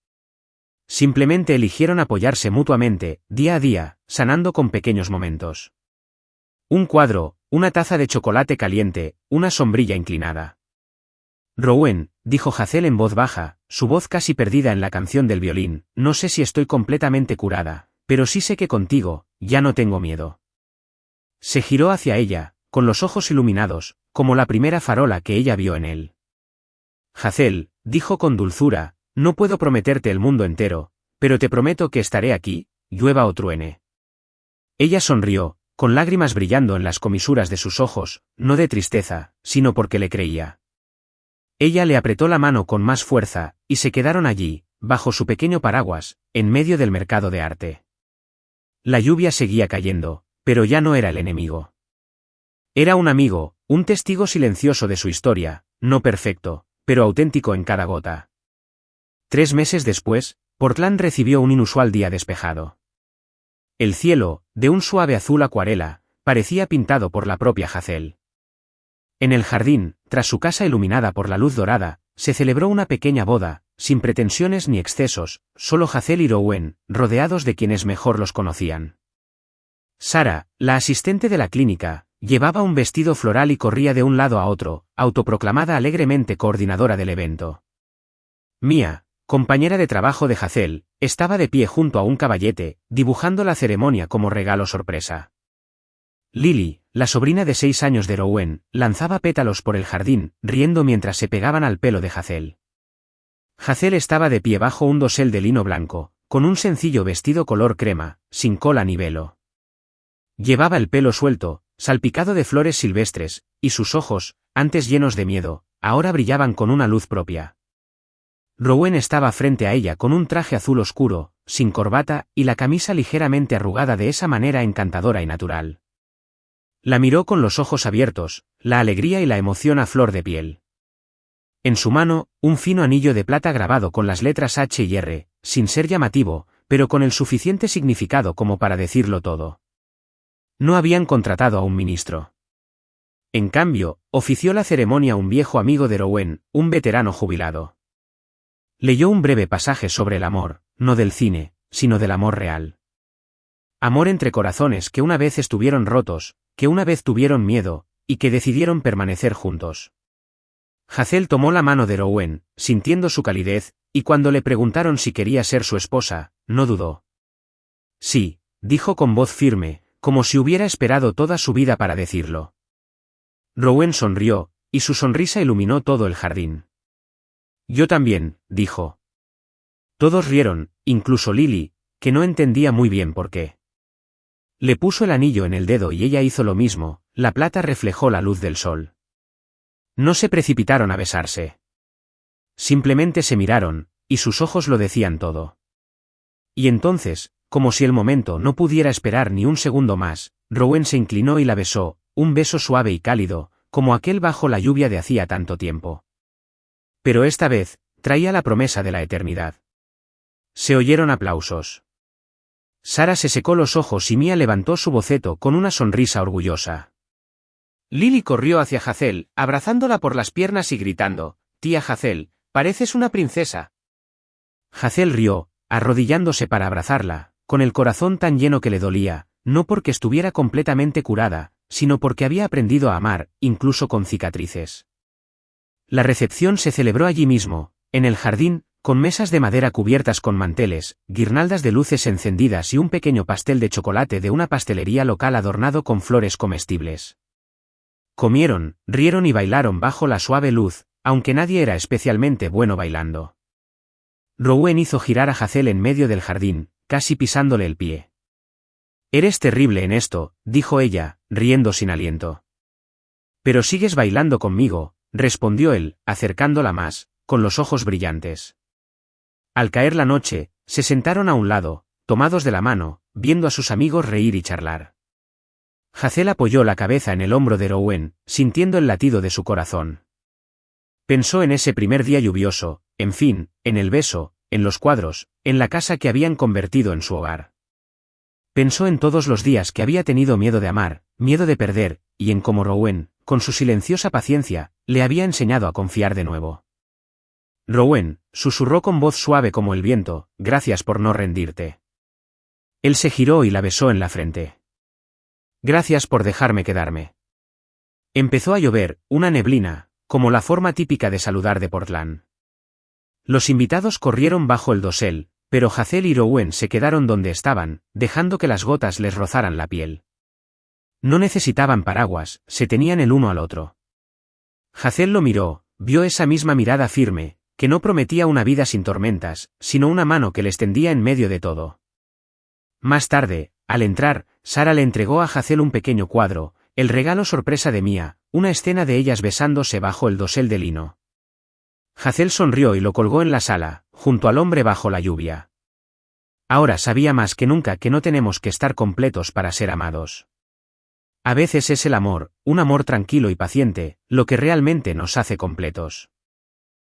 Simplemente eligieron apoyarse mutuamente, día a día, sanando con pequeños momentos. Un cuadro, una taza de chocolate caliente, una sombrilla inclinada. Rowen, dijo Hazel en voz baja, su voz casi perdida en la canción del violín, no sé si estoy completamente curada, pero sí sé que contigo, ya no tengo miedo. Se giró hacia ella, con los ojos iluminados, como la primera farola que ella vio en él. Hazel, dijo con dulzura, no puedo prometerte el mundo entero, pero te prometo que estaré aquí, llueva o truene. Ella sonrió, con lágrimas brillando en las comisuras de sus ojos, no de tristeza, sino porque le creía. Ella le apretó la mano con más fuerza, y se quedaron allí, bajo su pequeño paraguas, en medio del mercado de arte. La lluvia seguía cayendo, pero ya no era el enemigo. Era un amigo, un testigo silencioso de su historia, no perfecto, pero auténtico en cada gota. 3 meses después, Portland recibió un inusual día despejado. El cielo, de un suave azul acuarela, parecía pintado por la propia Hazel. En el jardín, tras su casa iluminada por la luz dorada, se celebró una pequeña boda, sin pretensiones ni excesos, solo Hazel y Rowen, rodeados de quienes mejor los conocían. Sara, la asistente de la clínica, llevaba un vestido floral y corría de un lado a otro, autoproclamada alegremente coordinadora del evento. Mia, compañera de trabajo de Hazel, estaba de pie junto a un caballete, dibujando la ceremonia como regalo sorpresa. Lily, la sobrina de 6 años de Rowen, lanzaba pétalos por el jardín, riendo mientras se pegaban al pelo de Hazel. Hazel estaba de pie bajo un dosel de lino blanco, con un sencillo vestido color crema, sin cola ni velo. Llevaba el pelo suelto, salpicado de flores silvestres, y sus ojos, antes llenos de miedo, ahora brillaban con una luz propia. Rowen estaba frente a ella con un traje azul oscuro, sin corbata, y la camisa ligeramente arrugada de esa manera encantadora y natural. La miró con los ojos abiertos, la alegría y la emoción a flor de piel. En su mano, un fino anillo de plata grabado con las letras H y R, sin ser llamativo, pero con el suficiente significado como para decirlo todo. No habían contratado a un ministro. En cambio, ofició la ceremonia un viejo amigo de Rowen, un veterano jubilado. Leyó un breve pasaje sobre el amor, no del cine, sino del amor real. Amor entre corazones que una vez estuvieron rotos, que una vez tuvieron miedo, y que decidieron permanecer juntos. Hazel tomó la mano de Rowen, sintiendo su calidez, y cuando le preguntaron si quería ser su esposa, no dudó. Sí, dijo con voz firme, como si hubiera esperado toda su vida para decirlo. Rowen sonrió, y su sonrisa iluminó todo el jardín. Yo también, dijo. Todos rieron, incluso Lily, que no entendía muy bien por qué. Le puso el anillo en el dedo y ella hizo lo mismo, la plata reflejó la luz del sol. No se precipitaron a besarse. Simplemente se miraron, y sus ojos lo decían todo. Y entonces, como si el momento no pudiera esperar ni un segundo más, Rowen se inclinó y la besó, un beso suave y cálido, como aquel bajo la lluvia de hacía tanto tiempo. Pero esta vez, traía la promesa de la eternidad. Se oyeron aplausos. Sara se secó los ojos y Mia levantó su boceto con una sonrisa orgullosa. Lily corrió hacia Hazel, abrazándola por las piernas y gritando, «Tía Hazel, pareces una princesa». Hazel rió, arrodillándose para abrazarla, con el corazón tan lleno que le dolía, no porque estuviera completamente curada, sino porque había aprendido a amar, incluso con cicatrices. La recepción se celebró allí mismo, en el jardín, con mesas de madera cubiertas con manteles, guirnaldas de luces encendidas y un pequeño pastel de chocolate de una pastelería local adornado con flores comestibles. Comieron, rieron y bailaron bajo la suave luz, aunque nadie era especialmente bueno bailando. Rowen hizo girar a Hazel en medio del jardín, casi pisándole el pie. «Eres terrible en esto», dijo ella, riendo sin aliento. «Pero sigues bailando conmigo», respondió él, acercándola más, con los ojos brillantes. Al caer la noche, se sentaron a un lado, tomados de la mano, viendo a sus amigos reír y charlar. Hazel apoyó la cabeza en el hombro de Rowen, sintiendo el latido de su corazón. Pensó en ese primer día lluvioso, en fin, en el beso, en los cuadros, en la casa que habían convertido en su hogar. Pensó en todos los días que había tenido miedo de amar, miedo de perder, y en cómo Rowen, con su silenciosa paciencia, le había enseñado a confiar de nuevo. «Rowen», susurró con voz suave como el viento, «gracias por no rendirte». Él se giró y la besó en la frente. «Gracias por dejarme quedarme». Empezó a llover, una neblina, como la forma típica de saludar de Portland. Los invitados corrieron bajo el dosel, pero Hazel y Rowen se quedaron donde estaban, dejando que las gotas les rozaran la piel. No necesitaban paraguas, se tenían el uno al otro. Hazel lo miró, vio esa misma mirada firme, que no prometía una vida sin tormentas, sino una mano que les tendía en medio de todo. Más tarde, al entrar, Sara le entregó a Hazel un pequeño cuadro, el regalo sorpresa de Mia, una escena de ellas besándose bajo el dosel de lino. Hazel sonrió y lo colgó en la sala, junto al hombre bajo la lluvia. Ahora sabía más que nunca que no tenemos que estar completos para ser amados. A veces es el amor, un amor tranquilo y paciente, lo que realmente nos hace completos.